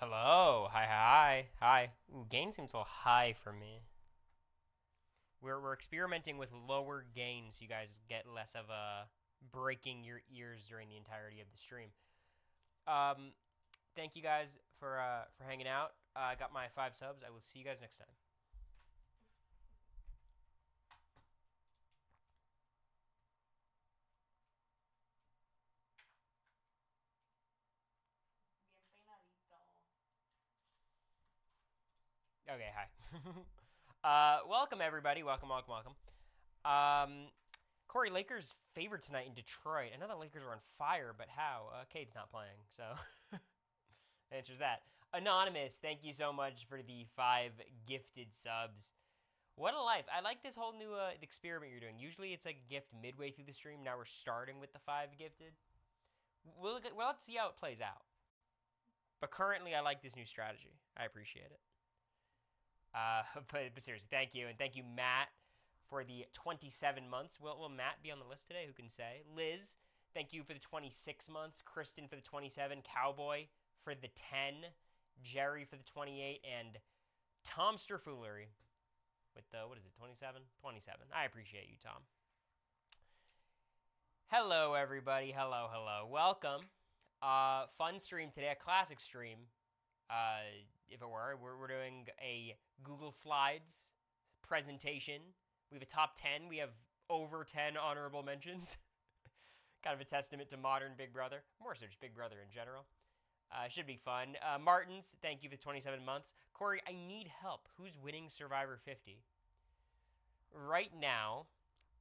Hello. Hi. Ooh, gain seems a little high for me. We're experimenting with lower gains so you guys get less of a breaking your ears during the entirety of the stream. Um, Thank you guys for hanging out. I got my 5 subs. I will see you guys next time. Okay, hi. Welcome everybody. Welcome. Um, Cory, Lakers favored tonight in Detroit. I know the Lakers are on fire, but how? Cade's not playing, so answers that. Anonymous, thank you so much for the 5 gifted subs. What a life. I like this whole new experiment you're doing. Usually it's like a gift midway through the stream. Now we're starting with the 5 gifted. We'll have to see how it plays out. But currently I like this new strategy. I appreciate it. But seriously, thank you. And thank you, Matt, for the 27 months. Will Matt be on the list today? Who can say? Liz, thank you for the 26 months. Kristen for the 27. Cowboy for the 10. Jerry for the 28. And Tom Sterfoolery with the, what is it, 27? 27. I appreciate you, Tom. Hello, everybody. Hello. Welcome. Fun stream today, a classic stream. If it were, we're doing a Google Slides presentation. We have a top 10. We have over 10 honorable mentions. Kind of a testament to modern Big Brother. More so just Big Brother in general. Should be fun. Martins, thank you for the 27 months. Cory, I need help. Who's winning Survivor 50? Right now,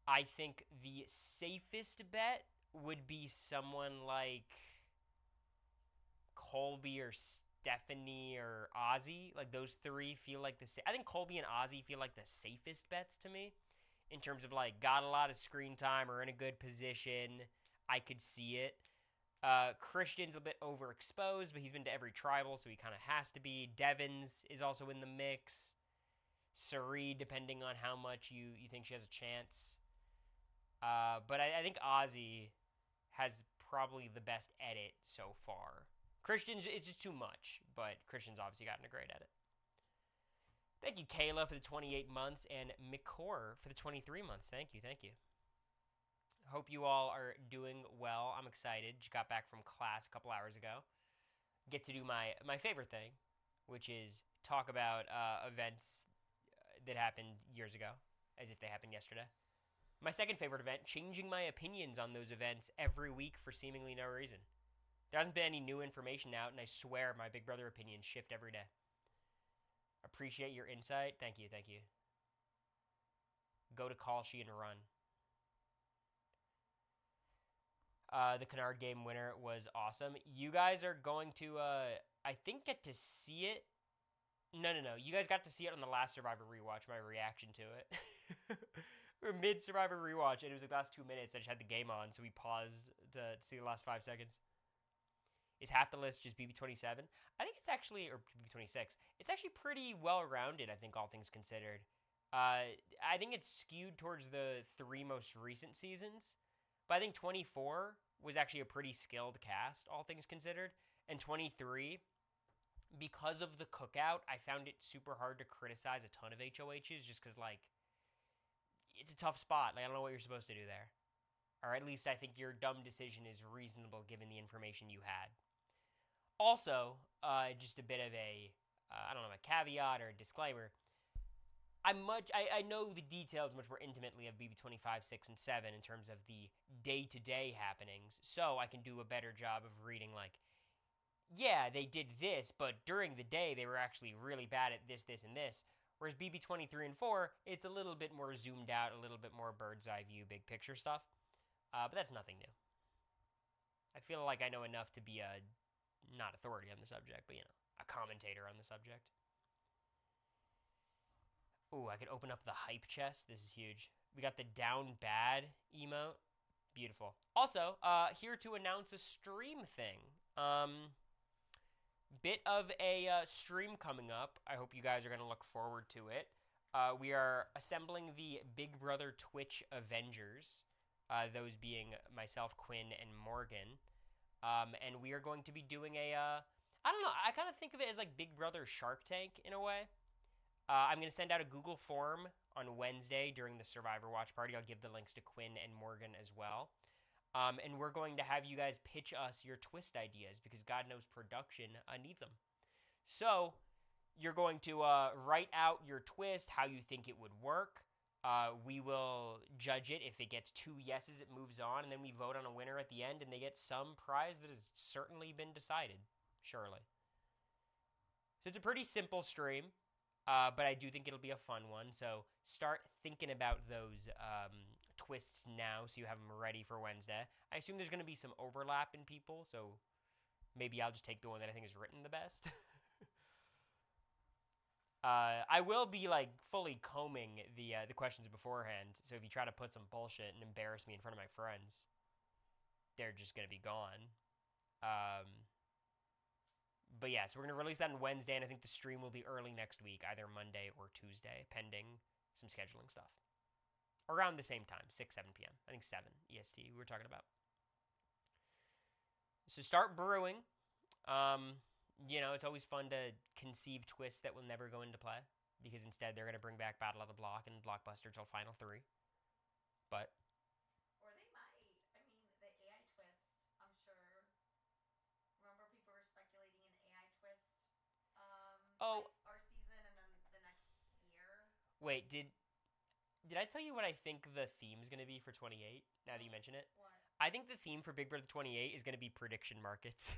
I think the safest bet would be someone like Colby or Stephanie or Ozzy. Like those three feel like I think Colby and Ozzy feel like the safest bets to me in terms of like got a lot of screen time or in a good position. I could see it. Christian's a bit overexposed, but he's been to every tribal, so he kind of has to be. Devins is also in the mix. Suri, depending on how much you think she has a chance. But I think Ozzy has probably the best edit so far. Christian's, it's just too much, but Christian's obviously gotten a great edit. Thank you, Kayla, for the 28 months, and McCore for the 23 months. Thank you. Hope you all are doing well. I'm excited. Just got back from class a couple hours ago. Get to do my favorite thing, which is talk about events that happened years ago, as if they happened yesterday. My second favorite event, changing my opinions on those events every week for seemingly no reason. There hasn't been any new information out, and I swear my Big Brother opinions shift every day. Appreciate your insight. Thank you. Go to Kalshi and run. The Canard game winner was awesome. You guys are going to, I think, get to see it. No. You guys got to see it on the last Survivor rewatch, my reaction to it. We were mid Survivor rewatch, and it was like the last 2 minutes. I just had the game on, so we paused to see the last 5 seconds. Is half the list just BB27? I think it's actually, or BB26, it's actually pretty well-rounded, I think, all things considered. I think it's skewed towards the 3 most recent seasons. But I think 24 was actually a pretty skilled cast, all things considered. And 23, because of the cookout, I found it super hard to criticize a ton of HOHs just because, like, it's a tough spot. Like, I don't know what you're supposed to do there. Or at least I think your dumb decision is reasonable given the information you had. Also, just a bit of a, a caveat or a disclaimer. I know the details much more intimately of BB25, 6, and 7 in terms of the day-to-day happenings, so I can do a better job of reading, like, yeah, they did this, but during the day they were actually really bad at this, and this. Whereas BB23 and 4, it's a little bit more zoomed out, a little bit more bird's-eye view, big picture stuff. But that's nothing new. I feel like I know enough to be a, not authority on the subject, but, a commentator on the subject. Ooh, I could open up the hype chest. This is huge. We got the down bad emote. Beautiful. Also, here to announce a stream thing. Bit of a stream coming up. I hope you guys are going to look forward to it. We are assembling the Big Brother Twitch Avengers. Those being myself, Quinn, and Morgan. And we are going to be doing a I don't know. I kind of think of it as like Big Brother Shark Tank in a way. I'm going to send out a Google form on Wednesday during the Survivor Watch Party. I'll give the links to Quinn and Morgan as well. And we're going to have you guys pitch us your twist ideas because God knows production needs them. So you're going to write out your twist, how you think it would work. We will judge it. If it gets 2 yeses, it moves on, and then we vote on a winner at the end, and they get some prize that has certainly been decided, surely. So it's a pretty simple stream, but I do think it'll be a fun one. So start thinking about those twists now so you have them ready for Wednesday. I assume there's going to be some overlap in people, so maybe I'll just take the one that I think is written the best. I will be like fully combing the questions beforehand. So if you try to put some bullshit and embarrass me in front of my friends, they're just gonna be gone. But yeah, so we're gonna release that on Wednesday, and I think the stream will be early next week, either Monday or Tuesday, pending some scheduling stuff. Around the same time, 6-7 p.m. I think 7 EST. We were talking about. So start brewing. You know, it's always fun to conceive twists that will never go into play because instead they're going to bring back Battle of the Block and Blockbuster till Final 3. But. Or they might. I mean, the AI twist, I'm sure. Remember, people were speculating an AI twist Oh. our season and then the next year. Wait, did I tell you what I think the theme is going to be for 28? Now that you mention it. What? I think the theme for Big Brother 28 is going to be prediction markets.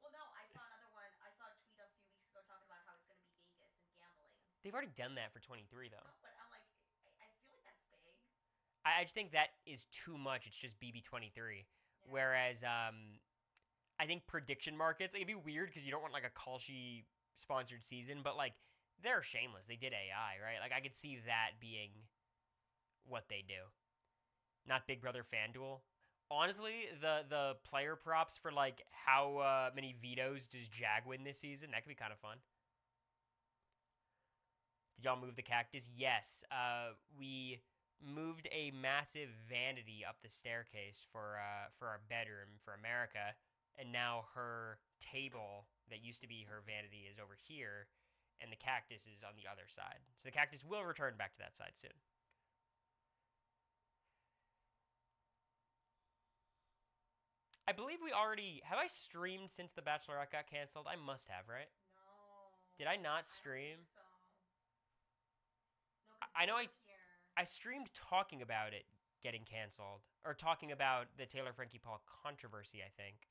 Well, no, I saw another one. I saw a tweet a few weeks ago talking about how it's going to be Vegas and gambling. They've already done that for 23, though. No, but I'm like, I feel like that's big. I just think that is too much. It's just BB23. Yeah. Whereas I think prediction markets, it'd be weird because you don't want like a Kalshi sponsored season, but like they're shameless. They did AI, right? Like I could see that being what they do. Not Big Brother FanDuel. Honestly, the player props for like how many vetoes does Jag win this season, that could be kind of fun. Did y'all move the cactus? Yes. We moved a massive vanity up the staircase for our bedroom for America, and now her table that used to be her vanity is over here, and the cactus is on the other side. So the cactus will return back to that side soon. I believe we already... Have I streamed since The Bachelorette got canceled? I must have, right? No. Did I not stream? I don't think so. No, I know I streamed talking about it getting canceled. Or talking about the Taylor Frankie Paul controversy, I think.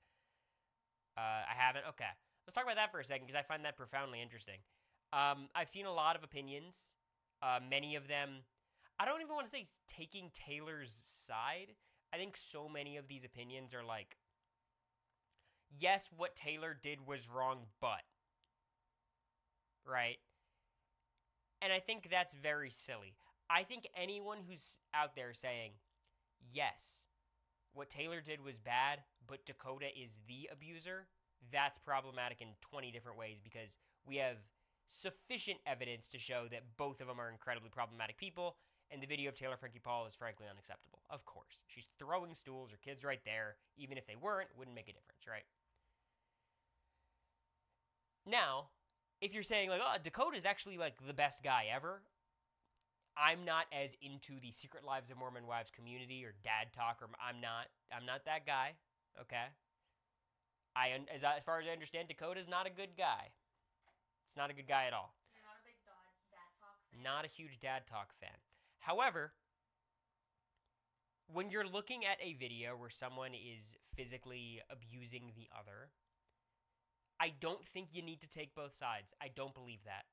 I haven't? Okay. Let's talk about that for a second because I find that profoundly interesting. I've seen a lot of opinions. Many of them... I don't even want to say taking Taylor's side. I think so many of these opinions are like, yes, what Taylor did was wrong, but. Right? And I think that's very silly. I think anyone who's out there saying, yes, what Taylor did was bad, but Dakota is the abuser, that's problematic in 20 different ways because we have sufficient evidence to show that both of them are incredibly problematic people. And the video of Taylor Frankie Paul is frankly unacceptable. Of course. She's throwing stools. Her kid's right there. Even if they weren't, it wouldn't make a difference, right? Now, if you're saying, like, oh, Dakota's actually, like, the best guy ever, I'm not as into the Secret Lives of Mormon Wives community or dad talk, or I'm not that guy, okay? As far as I understand, Dakota's not a good guy. It's not a good guy at all. You're not a big dad talk fan? Not a huge dad talk fan. However, when you're looking at a video where someone is physically abusing the other, I don't think you need to take both sides. I don't believe that.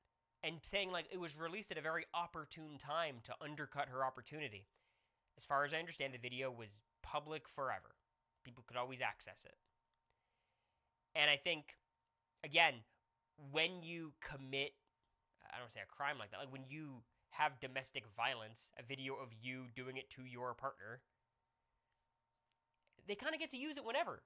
And saying, like, it was released at a very opportune time to undercut her opportunity. As far as I understand, the video was public forever. People could always access it. And I think, again, when you commit, I don't want to say a crime like that, like when you have domestic violence, a video of you doing it to your partner, they kind of get to use it whenever.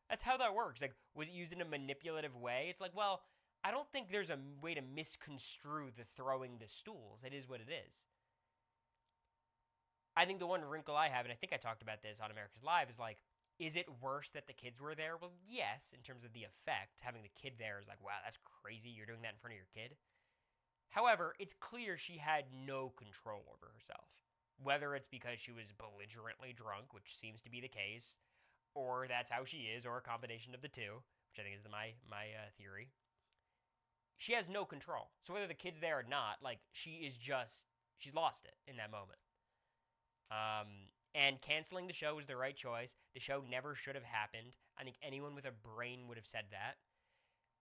That's how that works. Like, was it used in a manipulative way? It's like, well, I don't think there's a way to misconstrue the throwing the stools. It is what it is. I think the one wrinkle I have, and I think I talked about this on America's Live, is like, Is it worse that the kids were there? Well, yes, in terms of the effect. Having the kid there is like, wow, that's crazy. You're doing that in front of your kid. However, it's clear she had no control over herself. Whether it's because she was belligerently drunk, which seems to be the case, or that's how she is, or a combination of the two, which I think is my theory. She has no control. So whether the kid's there or not, like she's lost it in that moment. And canceling the show was the right choice. The show never should have happened. I think anyone with a brain would have said that.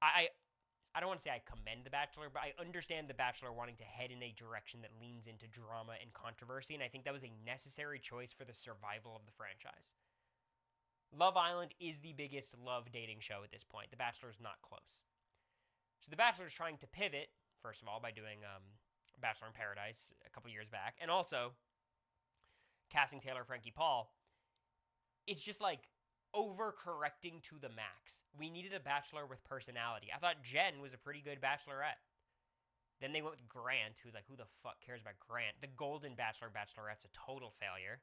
I I don't want to say I commend The Bachelor, but I understand The Bachelor wanting to head in a direction that leans into drama and controversy, and I think that was a necessary choice for the survival of the franchise. Love Island is the biggest love dating show at this point. The Bachelor is not close. So The Bachelor is trying to pivot, first of all, by doing Bachelor in Paradise a couple years back, and also casting Taylor Frankie Paul. It's just like overcorrecting to the max. We needed a Bachelor with personality. I thought Jen was a pretty good Bachelorette. Then they went with Grant, who's like, who the fuck cares about Grant? The Golden Bachelor Bachelorette's a total failure.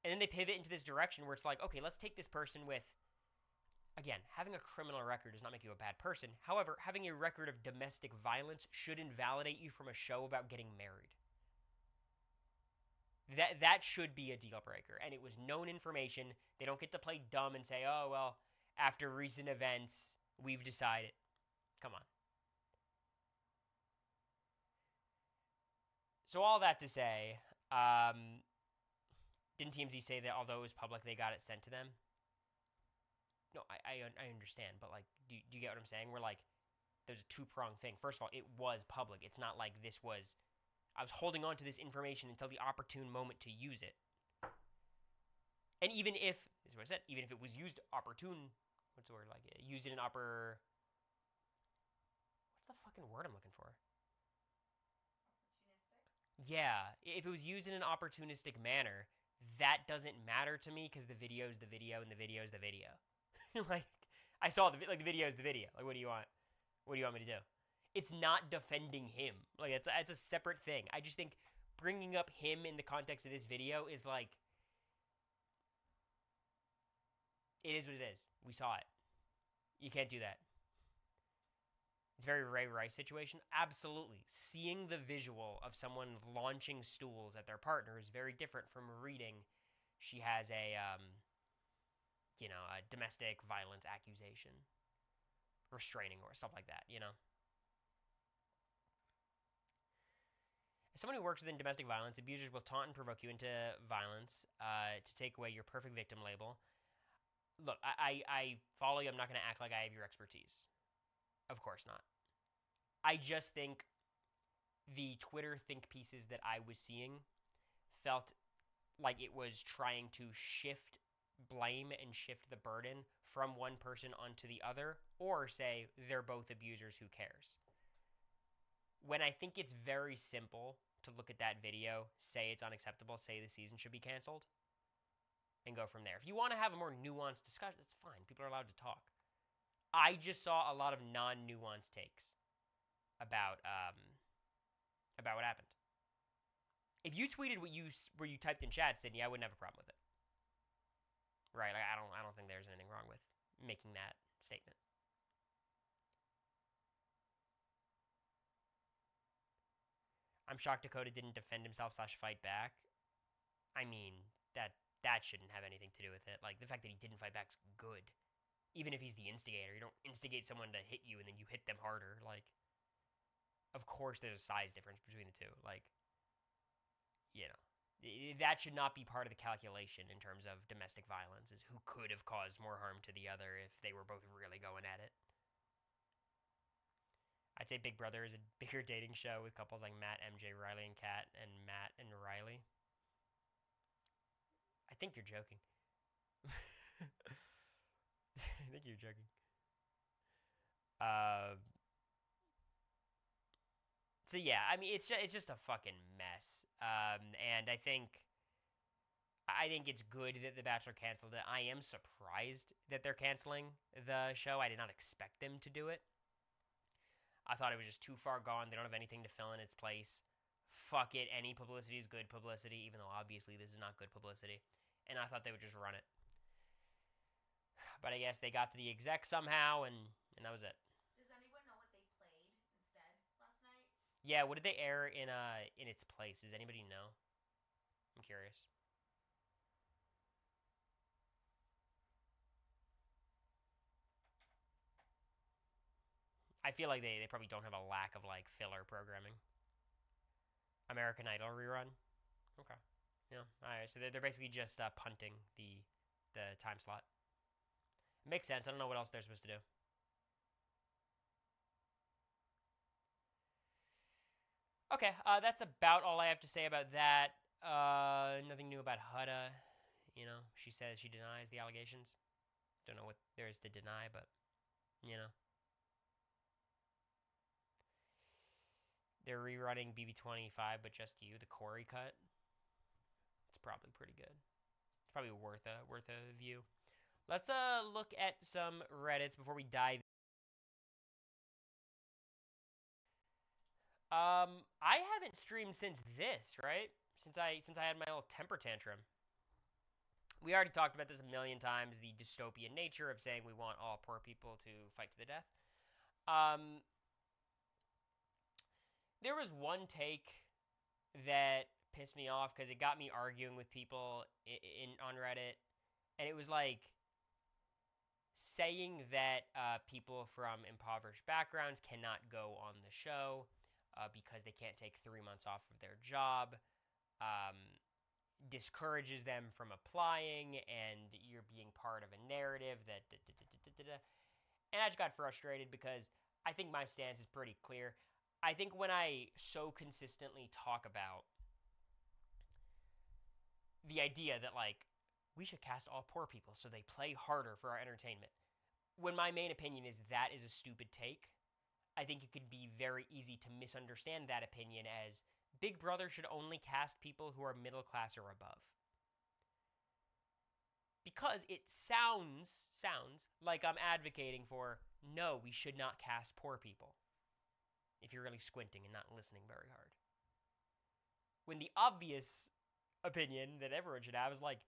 And then they pivot into this direction where it's like, okay, let's take this person with, again, having a criminal record does not make you a bad person. However, having a record of domestic violence should invalidate you from a show about getting married. That should be a deal breaker, and it was known information. They don't get to play dumb and say, oh, well, after recent events, we've decided. Come on. So all that to say, didn't TMZ say that although it was public, they got it sent to them? No, I understand, but, like, do you get what I'm saying? We're like, there's a two-pronged thing. First of all, it was public. It's not like this was... I was holding on to this information until the opportune moment to use it. And even if, this is what I said, even if it was used opportune, what's the word, like, used in an what's the fucking word I'm looking for? Opportunistic? Yeah, if it was used in an opportunistic manner, that doesn't matter to me because the video is the video and the video is the video. Like, I saw the video is the video. Like, what do you want? What do you want me to do? It's not defending him. Like, it's a separate thing. I just think bringing up him in the context of this video is like, it is what it is. We saw it. You can't do that. It's a very Ray Rice situation. Absolutely. Seeing the visual of someone launching stools at their partner is very different from reading she has a domestic violence accusation, restraining or stuff like that, As someone who works within domestic violence, abusers will taunt and provoke you into violence to take away your perfect victim label. Look, I follow you. I'm not going to act like I have your expertise. Of course not. I just think the Twitter think pieces that I was seeing felt like it was trying to shift blame and shift the burden from one person onto the other, or say they're both abusers, who cares? When I think it's very simple to look at that video, say it's unacceptable, say the season should be canceled, and go from there. If you want to have a more nuanced discussion, that's fine. People are allowed to talk. I just saw a lot of non-nuanced takes about what happened. If you tweeted where you typed in chat, Sydney, I wouldn't have a problem with it. Right? Like, I don't think there's anything wrong with making that statement. I'm shocked Dakota didn't defend himself / fight back. I mean, that shouldn't have anything to do with it. Like, the fact that he didn't fight back is good. Even if he's the instigator, you don't instigate someone to hit you and then you hit them harder. Like, of course there's a size difference between the two. Like, that should not be part of the calculation in terms of domestic violence, is who could have caused more harm to the other if they were both really going at it. I'd say Big Brother is a bigger dating show with couples like Matt, MJ, Riley, and Kat, and Matt and Riley. I think you're joking. I think you're joking. So yeah, I mean, it's just a fucking mess. And I think it's good that The Bachelor canceled it. I am surprised that they're canceling the show. I did not expect them to do it. I thought it was just too far gone. They don't have anything to fill in its place. Fuck it. Any publicity is good publicity, even though obviously this is not good publicity. And I thought they would just run it. but I guess they got to the exec somehow, and that was it. Does anyone know what they played instead last night? Yeah, what did they air in its place? Does anybody know? I'm curious. I feel like they probably don't have a lack of like filler programming. American Idol rerun. Okay. Yeah. All right. So they're basically just punting the time slot. Makes sense. I don't know what else they're supposed to do. Okay. That's about all I have to say about that. Nothing new about Hutta. You know, she says she denies the allegations. Don't know what there is to deny, but you know, they're rerunning BB25, but just you, the Cory cut. It's probably pretty good. It's probably worth a view. Let's look at some Reddits before we dive. I haven't streamed since this, right? Since I had my little temper tantrum. We already talked about this a million times, the dystopian nature of saying we want all poor people to fight to the death. Um, there was one take that pissed me off because it got me arguing with people on Reddit, and it was like saying that people from impoverished backgrounds cannot go on the show because they can't take 3 months off of their job. Um, discourages them from applying, and you're being part of a narrative that and I just got frustrated because I think my stance is pretty clear. I think when I so consistently talk about the idea that like we should cast all poor people so they play harder for our entertainment, when my main opinion is that is a stupid take, I think it could be very easy to misunderstand that opinion as Big Brother should only cast people who are middle class or above. Because it sounds like I'm advocating for no, we should not cast poor people. If you're really squinting and not listening very hard. When the obvious opinion that everyone should have is like,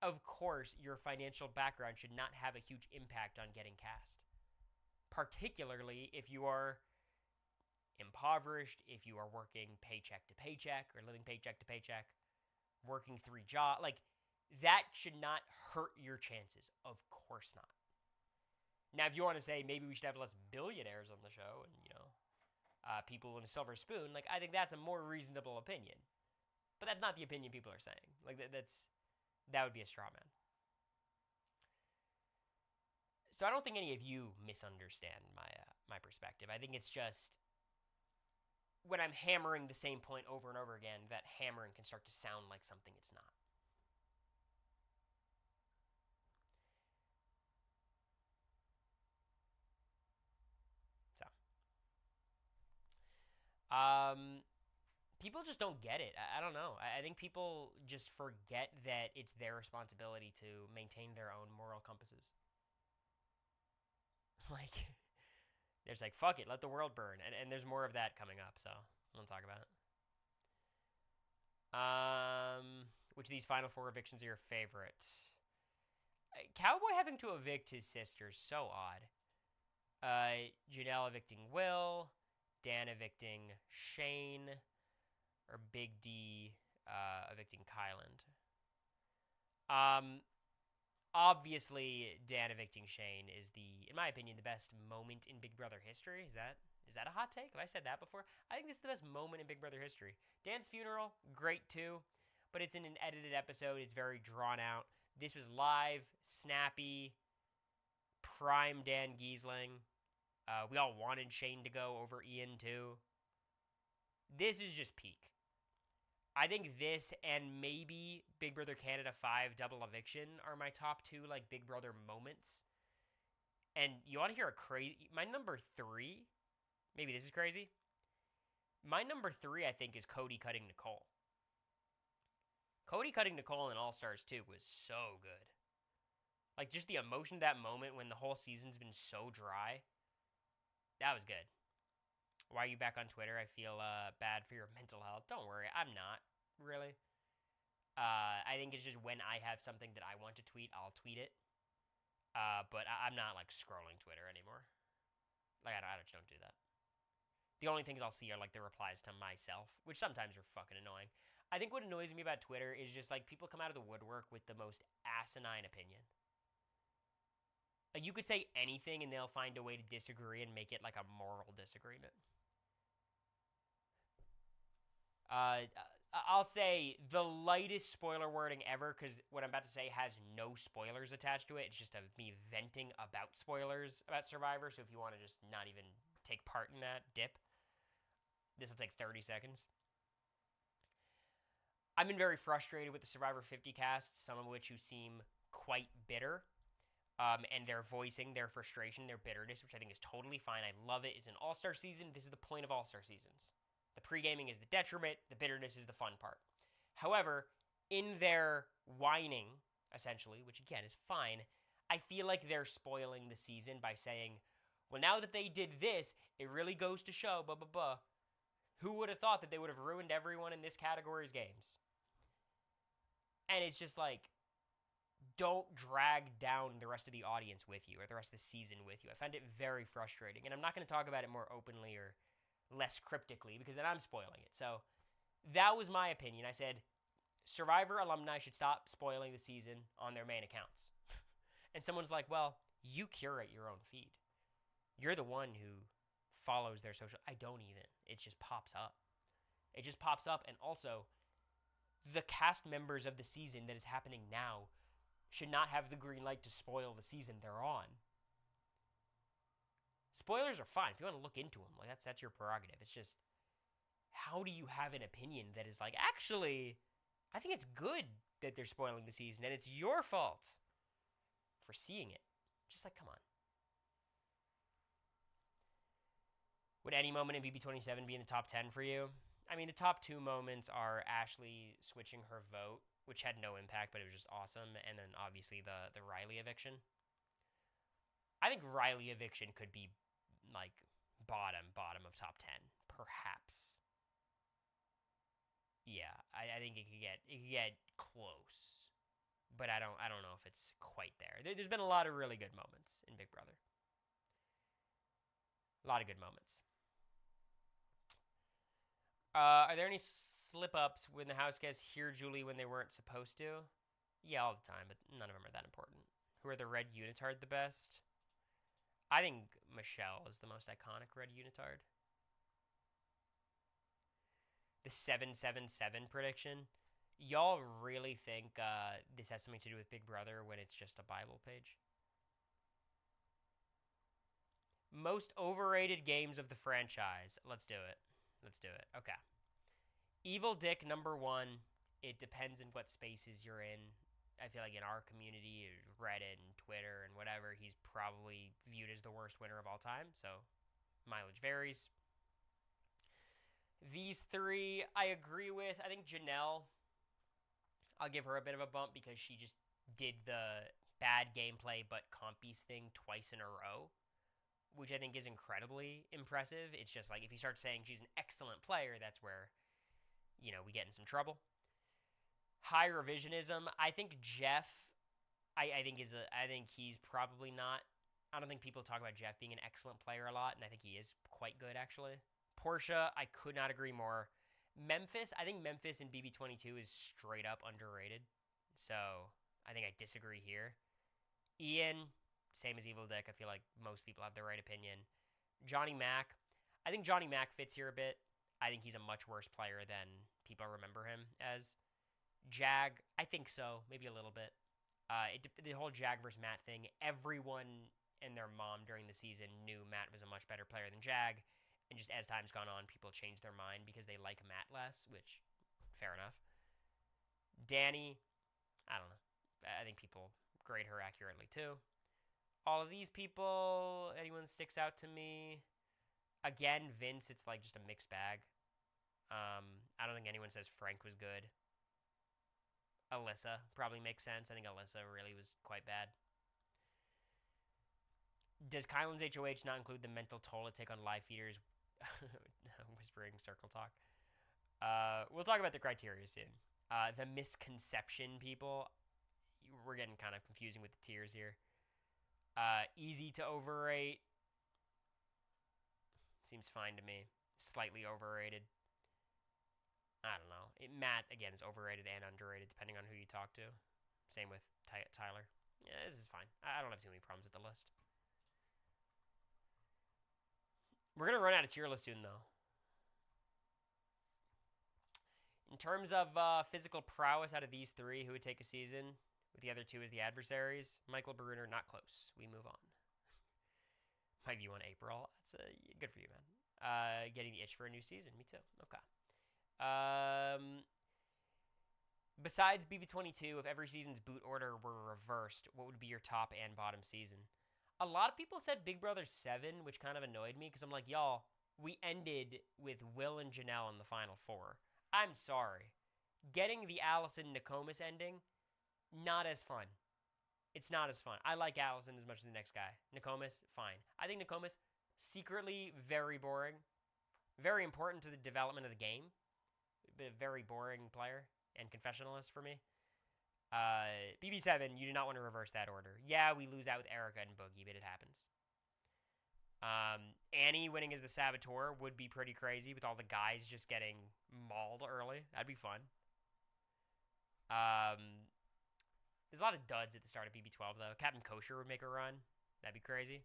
of course, your financial background should not have a huge impact on getting cast. Particularly if you are impoverished, if you are working paycheck to paycheck or living paycheck to paycheck, working 3 jobs. Like, that should not hurt your chances. Of course not. Now, if you want to say maybe we should have less billionaires on the show and, you know, people in a silver spoon, like, I think that's a more reasonable opinion. But that's not the opinion people are saying. Like, that would be a straw man. So I don't think any of you misunderstand my perspective. I think it's just when I'm hammering the same point over and over again, that hammering can start to sound like something it's not. People just don't get it. I don't know. I think people just forget that it's their responsibility to maintain their own moral compasses. Like, there's like, fuck it, let the world burn. And there's more of that coming up, so we'll talk about it. Which of these final 4 evictions are your favorite? Cowboy having to evict his sister is so odd. Janelle evicting Will. Dan evicting Shane. Or Big D evicting Kyland. Obviously, Dan evicting Shane is in my opinion, the best moment in Big Brother history. Is that a hot take? Have I said that before? I think this is the best moment in Big Brother history. Dan's funeral, great too, but it's in an edited episode. It's very drawn out. This was live, snappy, prime Dan Giesling. We all wanted Shane to go over Ian too. This is just peak. I think this and maybe Big Brother Canada 5 double eviction are my top 2 like Big Brother moments. And you want to hear a crazy... My number 3, maybe this is crazy. My number 3, I think, is Cody cutting Nicole. Cody cutting Nicole in All-Stars 2 was so good. Like, just the emotion of that moment when the whole season's been so dry. That was good. Why are you back on Twitter? I feel bad for your mental health. Don't worry, I'm not, really. I think it's just when I have something that I want to tweet, I'll tweet it. But I'm not like scrolling Twitter anymore. Like I just don't do that. The only things I'll see are like the replies to myself, which sometimes are fucking annoying. I think what annoys me about Twitter is just like people come out of the woodwork with the most asinine opinion. Like you could say anything and they'll find a way to disagree and make it like a moral disagreement. I'll say the lightest spoiler wording ever because what I'm about to say has no spoilers attached to it. It's just me venting about spoilers about Survivor. So if you want to just not even take part in that, dip. This will take 30 seconds. I've been very frustrated with the Survivor 50 cast, some of which who seem quite bitter. And they're voicing their frustration, their bitterness, which I think is totally fine. I love it. It's an all-star season. This is the point of all-star seasons. The pre-gaming is the detriment. The bitterness is the fun part. However, in their whining, essentially, which again is fine, I feel like they're spoiling the season by saying, well, now that they did this, it really goes to show, blah, blah, blah. Who would have thought that they would have ruined everyone in this category's games? And it's just like, don't drag down the rest of the audience with you or the rest of the season with you. I find it very frustrating. And I'm not going to talk about it more openly or less cryptically because then I'm spoiling it. So that was my opinion. I said Survivor alumni should stop spoiling the season on their main accounts. And someone's like, well, you curate your own feed. You're the one who follows their social. I don't even. It just pops up. It just pops up. And also, the cast members of the season that is happening now should not have the green light to spoil the season they're on. Spoilers are fine if you want to look into them. Like that's your prerogative. It's just, how do you have an opinion that is like, actually, I think it's good that they're spoiling the season, and it's your fault for seeing it. Just like, come on. Would any moment in BB27 be in the top 10 for you? I mean, the top 2 moments are Ashley switching her vote, which had no impact, but it was just awesome. And then obviously the Riley eviction. I think Riley eviction could be like bottom of top 10, perhaps. Yeah, I think it could get close, but I don't know if it's quite there. There's been a lot of really good moments in Big Brother. A lot of good moments. Are there any slip-ups when the house guests hear Julie when they weren't supposed to? Yeah, all the time, but none of them are that important. Who are the red unitard the best? I think Michelle is the most iconic red unitard. The 777 prediction. Y'all really think this has something to do with Big Brother when it's just a Bible page? Most overrated games of the franchise. Let's do it. Okay. Evil Dick #1. It depends on what spaces you're in. I feel like in our community, Reddit and Twitter and whatever, he's probably viewed as the worst winner of all time. So mileage varies. These 3, I agree with. I think Janelle, I'll give her a bit of a bump because she just did the bad gameplay but compies thing twice in a row, which I think is incredibly impressive. It's just like if you start saying she's an excellent player, that's where, we get in some trouble. High revisionism. I think Jeff, I think he's probably not. I don't think people talk about Jeff being an excellent player a lot, and I think he is quite good actually. Portia, I could not agree more. Memphis, I think Memphis in BB22 is straight up underrated. So I think I disagree here. Ian, same as Evil Dick. I feel like most people have the right opinion. Johnny Mac, I think Johnny Mac fits here a bit. I think he's a much worse player than people remember him as. Jag, I think so, maybe a little bit. The whole Jag versus Matt thing, everyone and their mom during the season knew Matt was a much better player than Jag. And just as time's gone on, people changed their mind because they like Matt less, which, fair enough. Danny, I don't know. I think people grade her accurately too. All of these people, anyone sticks out to me. Again, Vince, it's like just a mixed bag. I don't think anyone says Frank was good. Alyssa probably makes sense. I think Alyssa really was quite bad. Does Kylan's HOH not include the mental toll it take on live feeders? Whispering circle talk. We'll talk about the criteria soon. The misconception people. We're getting kind of confusing with the tiers here. Easy to overrate. Seems fine to me. Slightly overrated. I don't know. Matt, again, is overrated and underrated depending on who you talk to. Same with Tyler. Yeah, this is fine. I don't have too many problems with the list. We're going to run out of tier list soon, though. In terms of physical prowess out of these three, who would take a season? With the other two as the adversaries. Michael Bruner, not close. We move on. My view on April. That's good for you, man. Getting the itch for a new season. Me too. Okay. Besides BB22, if every season's boot order were reversed, what would be your top and bottom season? A lot of people said Big Brother 7, which kind of annoyed me because I'm like, y'all, we ended with Will and Janelle in the final four. I'm sorry. Getting the Allison Nokomis ending, not as fun. It's not as fun. I like Allison as much as the next guy. Nokomis, fine. I think Nokomis, secretly very boring. Very important to the development of the game. But a very boring player and confessionalist for me. BB7, you do not want to reverse that order. Yeah, we lose out with Erica and Boogie, but it happens. Annie winning as the Saboteur would be pretty crazy with all the guys just getting mauled early. That'd be fun. There's a lot of duds at the start of BB12, though. Captain Kosher would make a run. That'd be crazy.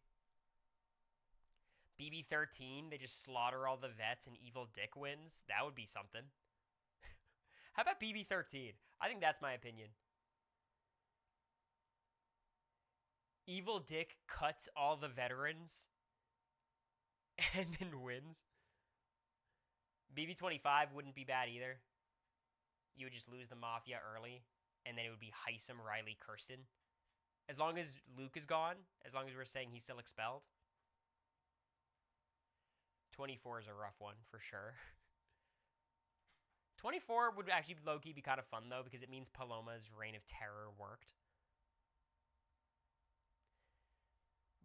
BB13, they just slaughter all the vets and Evil Dick wins. That would be something. How about BB13? I think that's my opinion. Evil Dick cuts all the veterans and then wins. BB25 wouldn't be bad either. You would just lose the Mafia early, and then it would be Heisem, Riley, Kirsten. As long as Luke is gone, as long as we're saying he's still expelled. 24 is a rough one, for sure. 24 would actually low-key be kind of fun, though, because it means Paloma's Reign of Terror worked.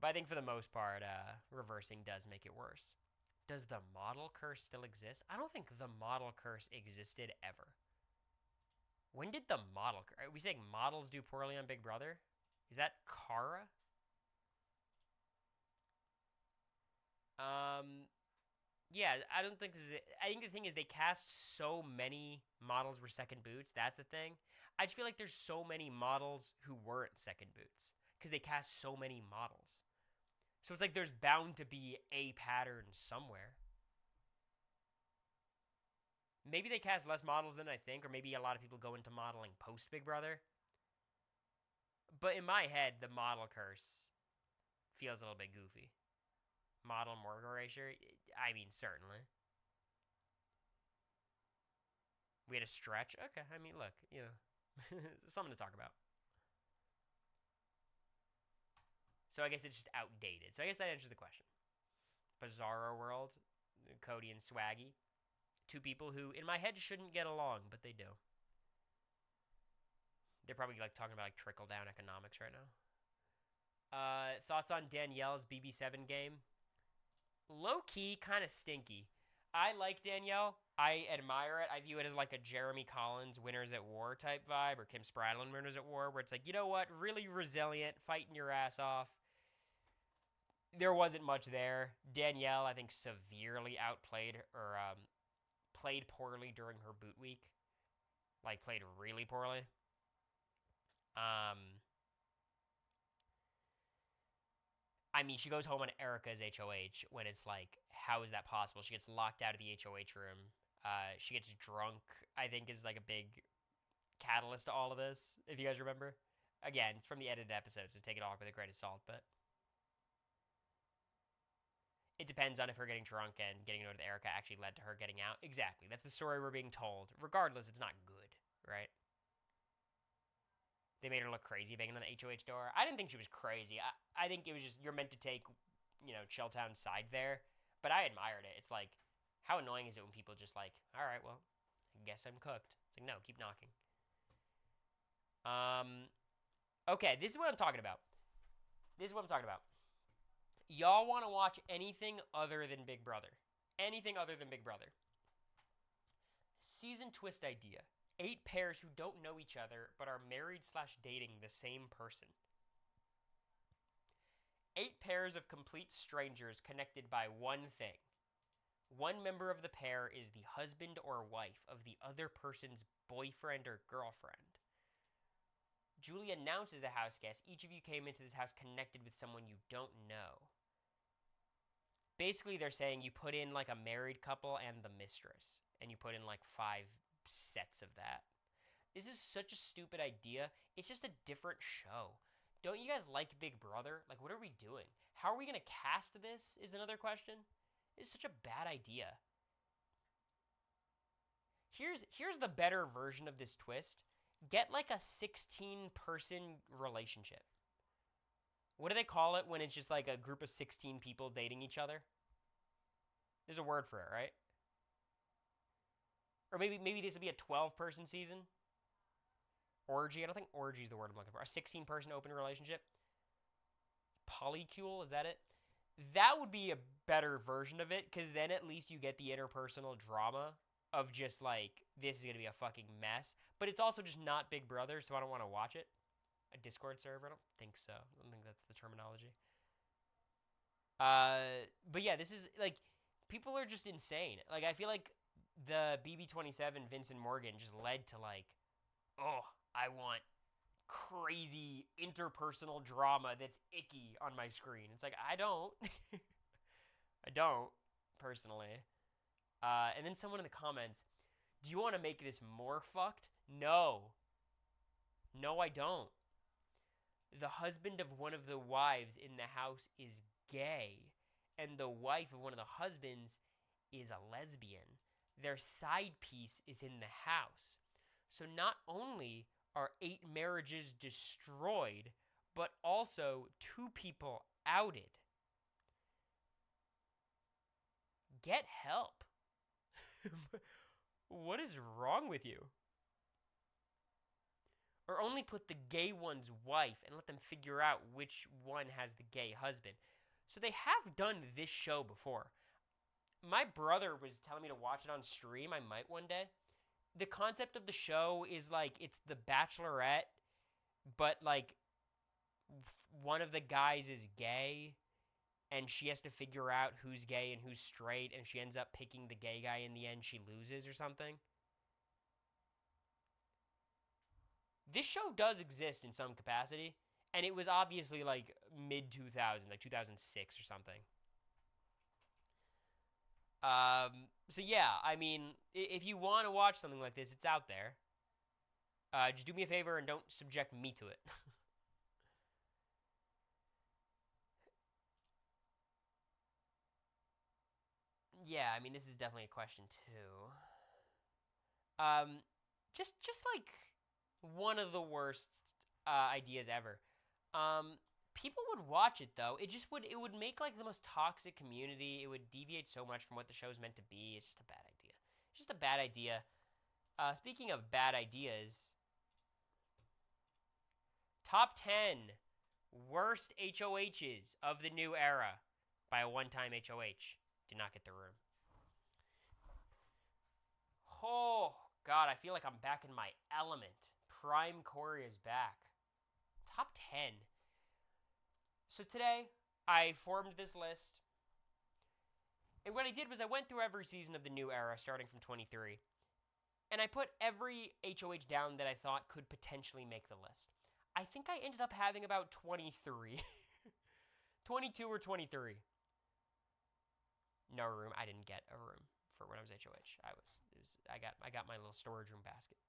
But I think for the most part, reversing does make it worse. Does the model curse still exist? I don't think the model curse existed ever. When did the model curse... Are we saying models do poorly on Big Brother? Is that Kara? Yeah, I don't think this is it. I think the thing is they cast so many models were second boots. That's the thing. I just feel like there's so many models who weren't second boots because they cast so many models. So it's like there's bound to be a pattern somewhere. Maybe they cast less models than I think, or maybe a lot of people go into modeling post Big Brother. But in my head, the model curse feels a little bit goofy. Model mortal erasure? I mean, certainly. We had a stretch? Okay, I mean, look, you know, something to talk about. So I guess it's just outdated. So I guess that answers the question. Bizarro World, Cody and Swaggy. Two people who, in my head, shouldn't get along, but they do. They're probably like talking about like trickle-down economics right now. Thoughts on Danielle's BB7 game? Low-key, kind of stinky. I like Danielle. I admire it. I view it as like a Jeremy Collins Winners at War type vibe, or Kim Spradlin Winners at War, where it's like, you know what? Really resilient, fighting your ass off. There wasn't much there. Danielle, I think, severely outplayed or played poorly during her boot week. Like, played really poorly. I mean, she goes home on Erica's HOH when it's like, how is that possible? She gets locked out of the HOH room. She gets drunk, I think, is like a big catalyst to all of this, if you guys remember. Again, it's from the edited episodes, so take it all with a grain of salt, but it depends on if her getting drunk and getting to know Erica actually led to her getting out. Exactly. That's the story we're being told. Regardless, it's not good, right? They made her look crazy banging on the HOH door. I didn't think she was crazy. I think it was just, you're meant to take, you know, Chilltown's side there. But I admired it. It's like, how annoying is it when people just like, all right, well, I guess I'm cooked. It's like, no, keep knocking. Okay, this is what I'm talking about. Y'all want to watch anything other than Big Brother. Anything other than Big Brother. Season twist idea. 8 pairs who don't know each other but are married / dating the same person. 8 pairs of complete strangers connected by one thing. One member of the pair is the husband or wife of the other person's boyfriend or girlfriend. Julie announces the house guests. Each of you came into this house connected with someone you don't know. Basically, they're saying you put in like a married couple and the mistress, and you put in like 5 sets of that. This is such a stupid idea. It's just a different show. Don't you guys like Big Brother? Like, what are we doing? How are we going to cast this is another question. It's such a bad idea. Here's the better version of this twist. Get like a 16-person relationship. What do they call it when it's just like a group of 16 people dating each other? There's a word for it, right? Or maybe this would be a 12-person season. Orgy. I don't think orgy is the word I'm looking for. A 16-person open relationship. Polycule, is that it? That would be a better version of it, because then at least you get the interpersonal drama of just like, this is going to be a fucking mess. But it's also just not Big Brother, so I don't want to watch it. A Discord server? I don't think so. I don't think that's the terminology. But yeah, this is like, people are just insane. Like, I feel like the BB27 Vincent Morgan just led to like, oh, I want crazy interpersonal drama that's icky on my screen. It's like, I don't. I don't, personally. And then someone in the comments, do you want to make this more fucked? No. No, I don't. The husband of one of the wives in the house is gay, and the wife of one of the husbands is a lesbian. Their side piece is in the house. So not only are 8 marriages destroyed, but also 2 people outed. Get help. What is wrong with you? Or only put the gay one's wife and let them figure out which one has the gay husband. So they have done this show before. My brother was telling me to watch it on stream. I might one day. The concept of the show is like, it's The Bachelorette, but like one of the guys is gay, and she has to figure out who's gay and who's straight, and she ends up picking the gay guy in the end. She loses or something. This show does exist in some capacity, and it was obviously like mid-2000, like 2006 or something. So yeah, I mean, if you want to watch something like this, it's out there. Just do me a favor and don't subject me to it. Yeah, I mean, this is definitely a question too. Just like one of the worst ideas ever. People would watch it though. It would make like the most toxic community. It would deviate so much from what the show's meant to be. It's just a bad idea. It's just a bad idea. Speaking of bad ideas, top 10 worst HOHs of the new era by a one-time HOH. Did not get the room. Oh, God, I feel like I'm back in my element. Prime Cory is back. Top 10. So today, I formed this list. And what I did was I went through every season of the new era, starting from 23. And I put every HOH down that I thought could potentially make the list. I think I ended up having about 23. 22 or 23. No room. I didn't get a room for when I was HOH. I got my little storage room basket.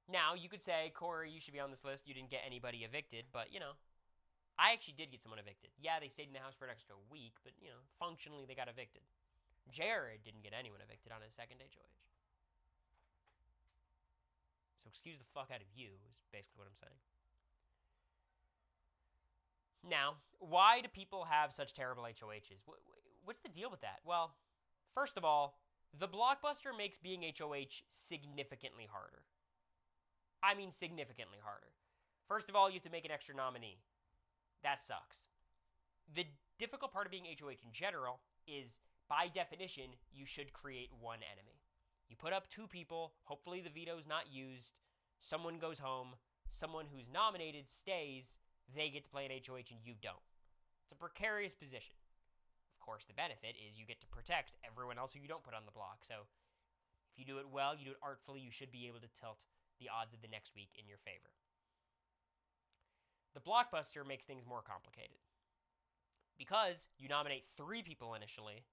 Now, you could say, Cory, you should be on this list. You didn't get anybody evicted, but, you know, I actually did get someone evicted. Yeah, they stayed in the house for an extra week, but, you know, functionally they got evicted. Jared didn't get anyone evicted on his second HOH. So excuse the fuck out of you is basically what I'm saying. Now, why do people have such terrible HOHs? What's the deal with that? Well, first of all, the Blockbuster makes being HOH significantly harder. I mean significantly harder. First of all, you have to make an extra nominee. That sucks. The difficult part of being HOH in general is, by definition, you should create one enemy. You put up 2 people, hopefully the veto's not used, someone goes home, someone who's nominated stays, they get to play an HOH and you don't. It's a precarious position. Of course, the benefit is you get to protect everyone else who you don't put on the block. So if you do it well, you do it artfully, you should be able to tilt the odds of the next week in your favor. The blockbuster makes things more complicated because you nominate 3 people initially,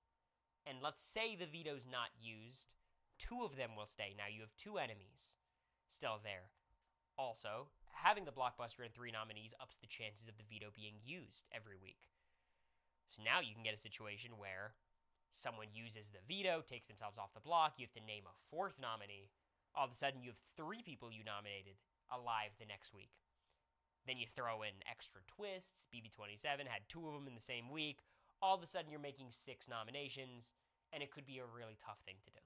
and let's say the veto's not used, 2 of them will stay. Now you have 2 enemies still there. Also, having the blockbuster and 3 nominees ups the chances of the veto being used every week. So now you can get a situation where someone uses the veto, takes themselves off the block, you have to name a 4th nominee. All of a sudden, you have 3 people you nominated alive the next week. Then you throw in extra twists. BB27 had 2 of them in the same week. All of a sudden, you're making 6 nominations, and it could be a really tough thing to do.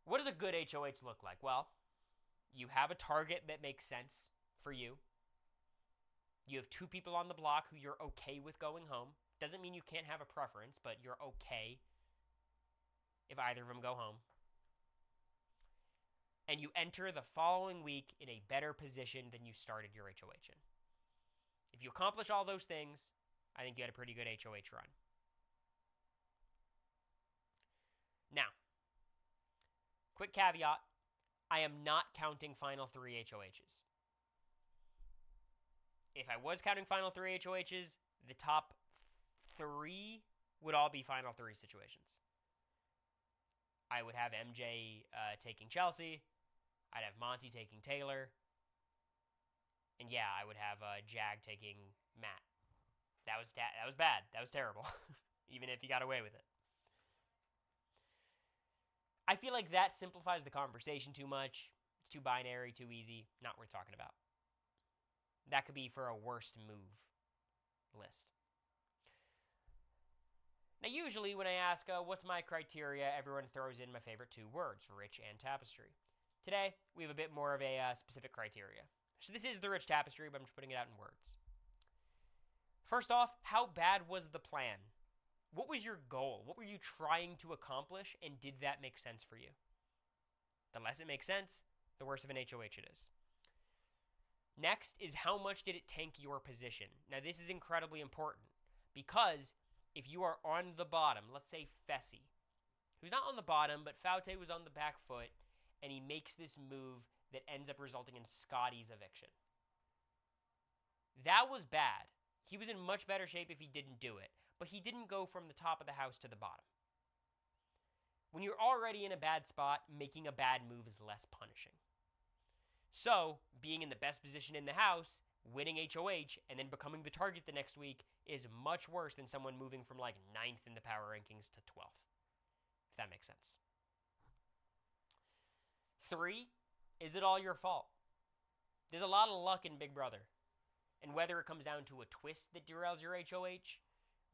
What does a good HOH look like? Well, you have a target that makes sense for you. You have 2 people on the block who you're okay with going home. Doesn't mean you can't have a preference, but you're okay if either of them go home. And you enter the following week in a better position than you started your HOH in. If you accomplish all those things, I think you had a pretty good HOH run. Now, quick caveat, I am not counting final 3 HOHs. If I was counting final 3 HOHs, the top 3 would all be final 3 situations. I would have MJ taking Chelsea. I'd have Monty taking Taylor. And yeah, I would have Jag taking Matt. That was bad. That was terrible. Even if he got away with it. I feel like that simplifies the conversation too much. It's too binary, too easy. Not worth talking about. That could be for a worst move list. Now, usually when I ask, what's my criteria, everyone throws in my favorite 2 words, rich and tapestry. Today, we have a bit more of a specific criteria. So this is the rich tapestry, but I'm just putting it out in words. First off, how bad was the plan? What was your goal? What were you trying to accomplish, and did that make sense for you? The less it makes sense, the worse of an HOH it is. Next is how much did it tank your position? Now, this is incredibly important because if you are on the bottom, let's say Fessy, who's not on the bottom, but Faute was on the back foot, and he makes this move that ends up resulting in Scotty's eviction. That was bad. He was in much better shape if he didn't do it, but he didn't go from the top of the house to the bottom. When you're already in a bad spot, making a bad move is less punishing. So, being in the best position in the house, winning HOH, and then becoming the target the next week is much worse than someone moving from like 9th in the power rankings to 12th. If that makes sense. 3, is it all your fault? There's a lot of luck in Big Brother. And whether it comes down to a twist that derails your HOH,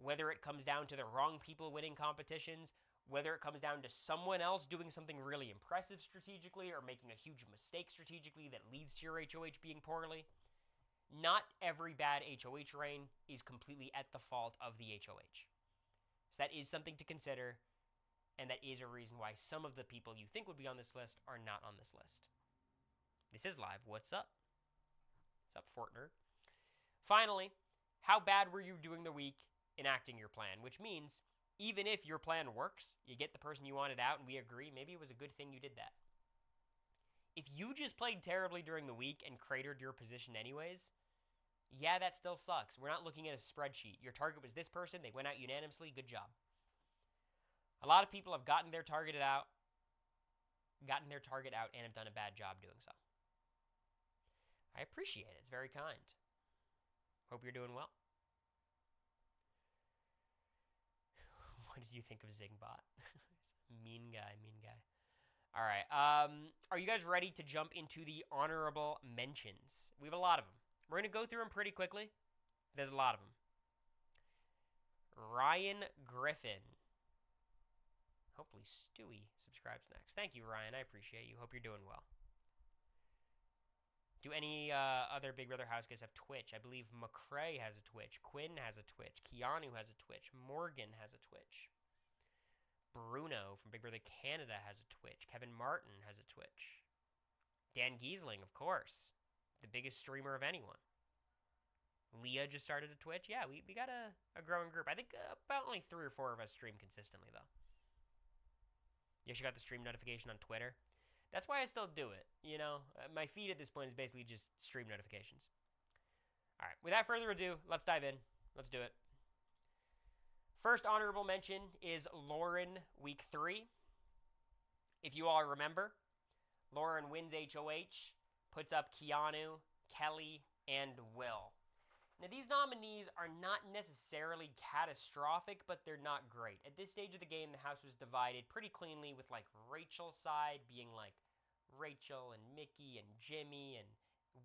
whether it comes down to the wrong people winning competitions, whether it comes down to someone else doing something really impressive strategically or making a huge mistake strategically that leads to your HOH being poorly, not every bad HOH reign is completely at the fault of the HOH. So that is something to consider, and that is a reason why some of the people you think would be on this list are not on this list. This is live. What's up? What's up, Fortner? Finally, how bad were you doing the week enacting your plan? Which means, even if your plan works, you get the person you wanted out, and we agree, maybe it was a good thing you did that. If you just played terribly during the week and cratered your position anyways, yeah, that still sucks. We're not looking at a spreadsheet. Your target was this person. They went out unanimously. Good job. A lot of people have gotten their target out, and have done a bad job doing so. I appreciate it. It's very kind. Hope you're doing well. What did you think of Zingbot? Mean guy. All right. Are you guys ready to jump into the honorable mentions? We have a lot of them. We're going to go through them pretty quickly. There's a lot of them. Ryan Griffin. Hopefully Stewie subscribes next. Thank you, Ryan. I appreciate you. Hope you're doing well. Do any other Big Brother house guys have Twitch? I believe McCrae has a Twitch. Quinn has a Twitch. Keanu has a Twitch. Morgan has a Twitch. Bruno from Big Brother Canada has a Twitch. Kevin Martin has a Twitch. Dan Giesling, of course. The biggest streamer of anyone. Leah just started a Twitch. Yeah, we got a growing group. I think about only 3 or 4 of us stream consistently, though. Yeah, she got the stream notification on Twitter. That's why I still do it. You know, my feed at this point is basically just stream notifications. All right, without further ado, let's dive in. Let's do it. First honorable mention is Lauren week 3. If you all remember, Lauren wins HOH, puts up Keanu, Kelly, and Will. Now, these nominees are not necessarily catastrophic, but they're not great. At this stage of the game, the house was divided pretty cleanly with, like, Rachel's side being, like, Rachel and Mickey and Jimmy and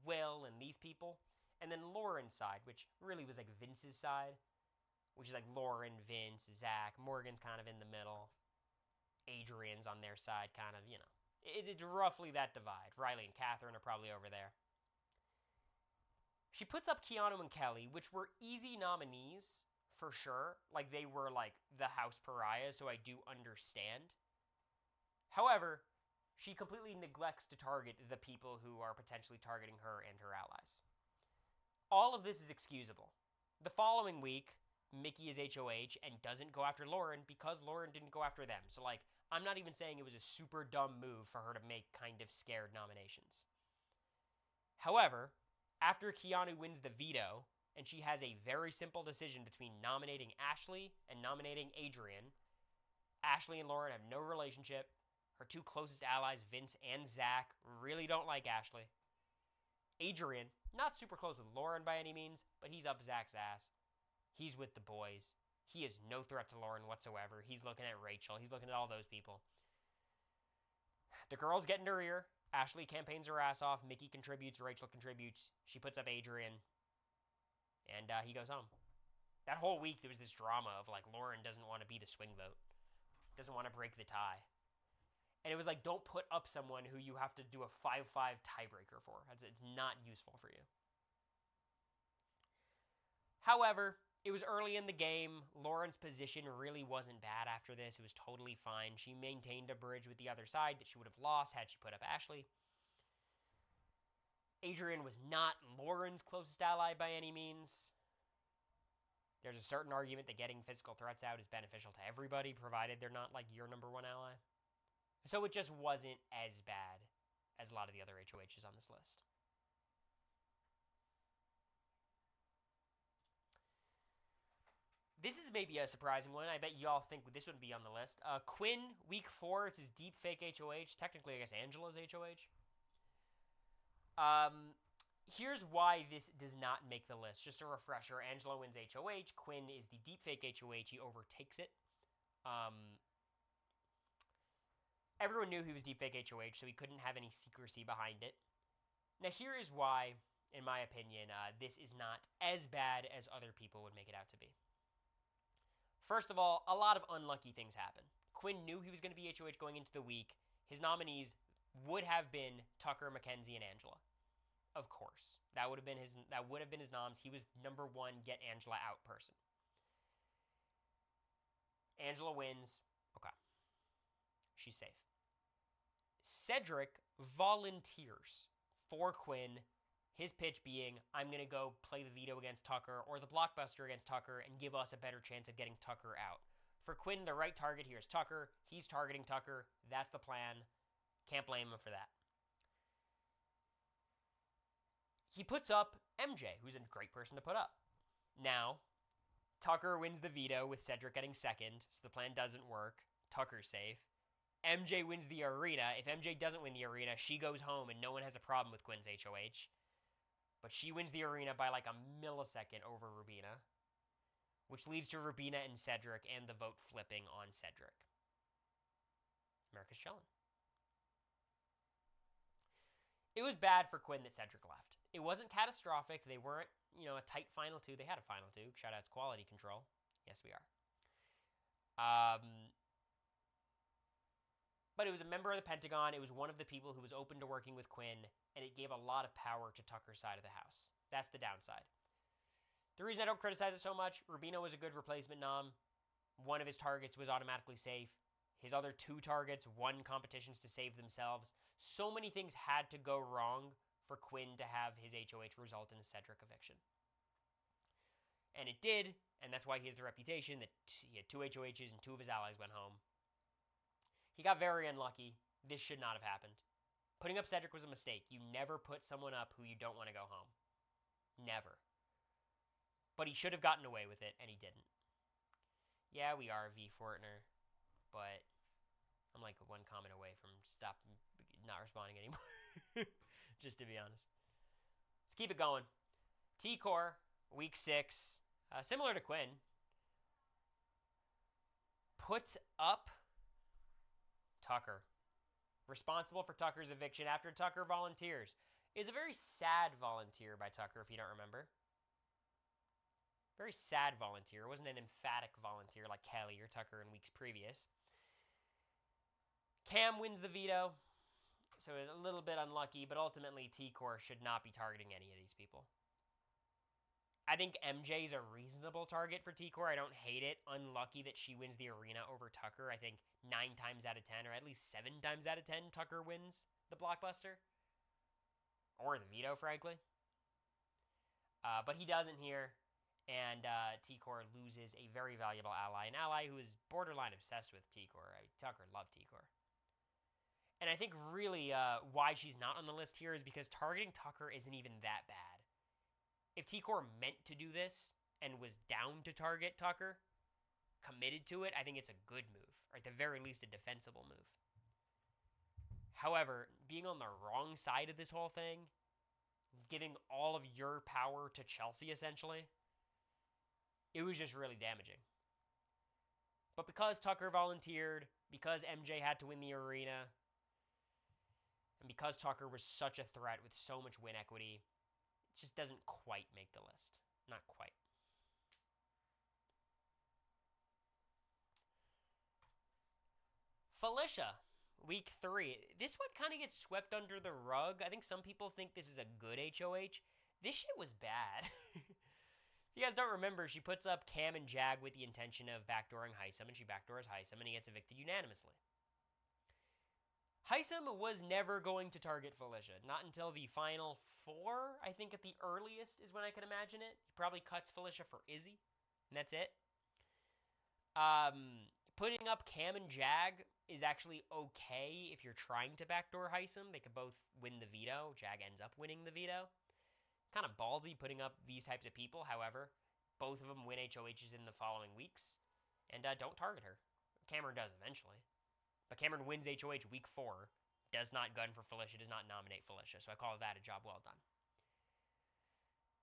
Will and these people. And then Lauren's side, which really was, like, Vince's side, which is, like, Lauren, Vince, Zach. Morgan's kind of in the middle. Adrian's on their side, kind of, you know. It's roughly that divide. Riley and Catherine are probably over there. She puts up Keanu and Kelly, which were easy nominees, for sure. Like, they were, like, the house pariahs, so I do understand. However, she completely neglects to target the people who are potentially targeting her and her allies. All of this is excusable. The following week, Mickey is HOH and doesn't go after Lauren because Lauren didn't go after them. So, like, I'm not even saying it was a super dumb move for her to make kind of scared nominations. However, after Keanu wins the veto, and she has a very simple decision between nominating Ashley and nominating Adrian. Ashley and Lauren have no relationship. Her 2 closest allies, Vince and Zach, really don't like Ashley. Adrian, not super close with Lauren by any means, but he's up Zach's ass. He's with the boys. He is no threat to Lauren whatsoever. He's looking at Rachel. He's looking at all those people. The girls get in her ear. Ashley campaigns her ass off. Mickey contributes. Rachel contributes. She puts up Adrian. And he goes home. That whole week, there was this drama of, like, Lauren doesn't want to be the swing vote. Doesn't want to break the tie. And it was like, don't put up someone who you have to do a 5-5 tiebreaker for. It's not useful for you. However, it was early in the game. Lauren's position really wasn't bad after this. It was totally fine. She maintained a bridge with the other side that she would have lost had she put up Ashley. Adrian was not Lauren's closest ally by any means. There's a certain argument that getting physical threats out is beneficial to everybody, provided they're not, like, your number 1 ally. So it just wasn't as bad as a lot of the other HOHs on this list. This is maybe a surprising one. I bet y'all think this would be on the list. Quinn, week 4. It's his deep fake HOH. Technically, I guess Angela's HOH. Here's why this does not make the list. Just a refresher. Angela wins HOH. Quinn is the deep fake HOH. He overtakes it. Everyone knew he was deep fake HOH, so he couldn't have any secrecy behind it. Now, here is why, in my opinion, this is not as bad as other people would make it out to be. First of all, a lot of unlucky things happen. Quinn knew he was going to be HOH going into the week. His nominees would have been Tucker, Mackenzie, and Angela. Of course. That would have been his noms. He was number 1 get Angela out person. Angela wins. Okay. She's safe. Cedric volunteers for Quinn. His pitch being, I'm going to go play the veto against Tucker or the blockbuster against Tucker and give us a better chance of getting Tucker out. For Quinn, the right target here is Tucker. He's targeting Tucker. That's the plan. Can't blame him for that. He puts up MJ, who's a great person to put up. Now, Tucker wins the veto with Cedric getting second, so the plan doesn't work. Tucker's safe. MJ wins the arena. If MJ doesn't win the arena, she goes home and no one has a problem with Quinn's HOH. But she wins the arena by like a millisecond over Rubina, which leads to Rubina and Cedric and the vote flipping on Cedric. America's chilling. It was bad for Quinn that Cedric left. It wasn't catastrophic. They weren't, a tight final 2. They had a final 2. Shout out to Quality Control. Yes, we are. But it was a member of the Pentagon. It was one of the people who was open to working with Quinn, and it gave a lot of power to Tucker's side of the house. That's the downside. The reason I don't criticize it so much, Rubino was a good replacement nom. One of his targets was automatically safe. His other 2 targets won competitions to save themselves. So many things had to go wrong for Quinn to have his HOH result in a Cedric eviction. And it did, and that's why he has the reputation that he had 2 HOHs and 2 of his allies went home. He got very unlucky. This should not have happened. Putting up Cedric was a mistake. You never put someone up who you don't want to go home. Never. But he should have gotten away with it, and he didn't. Yeah, we are V Fortner, but I'm like 1 comment away from not responding anymore. Just to be honest. Let's keep it going. T-Core, week 6, similar to Quinn, puts up Tucker. Responsible for Tucker's eviction after Tucker volunteers. Is a very sad volunteer by Tucker, if you don't remember. Very sad volunteer. It wasn't an emphatic volunteer like Kelly or Tucker in weeks previous. Cam wins the veto, so it's a little bit unlucky, but ultimately T-Core should not be targeting any of these people. I think MJ's a reasonable target for T-Core. I don't hate it. Unlucky that she wins the arena over Tucker. I think 9 times out of 10, or at least 7 times out of 10, Tucker wins the blockbuster. Or the veto, frankly. But he doesn't here, and T-Core loses a very valuable ally. An ally who is borderline obsessed with T-Core. Tucker loved T-Core. And I think really why she's not on the list here is because targeting Tucker isn't even that bad. If T-Core meant to do this and was down to target Tucker, committed to it, I think it's a good move, or at the very least a defensible move. However, being on the wrong side of this whole thing, giving all of your power to Chelsea essentially, it was just really damaging. But because Tucker volunteered, because MJ had to win the arena, and because Tucker was such a threat with so much win equity, it just doesn't quite make the list. Not quite. Felicia, week 3. This one kind of gets swept under the rug. I think some people think this is a good HOH. This shit was bad. If you guys don't remember, she puts up Cam and Jag with the intention of backdooring Heisem, and she backdoors Heisem, and he gets evicted unanimously. Heisem was never going to target Felicia. Not until the final 4, I think at the earliest is when I can imagine it. He probably cuts Felicia for Izzy, and that's it. Putting up Cam and Jag is actually okay if you're trying to backdoor Heisem. They could both win the veto. Jag ends up winning the veto. Kind of ballsy putting up these types of people. However, both of them win HOHs in the following weeks, and don't target her. Cameron does eventually. But Cameron wins HOH week 4, does not gun for Felicia, does not nominate Felicia. So I call that a job well done.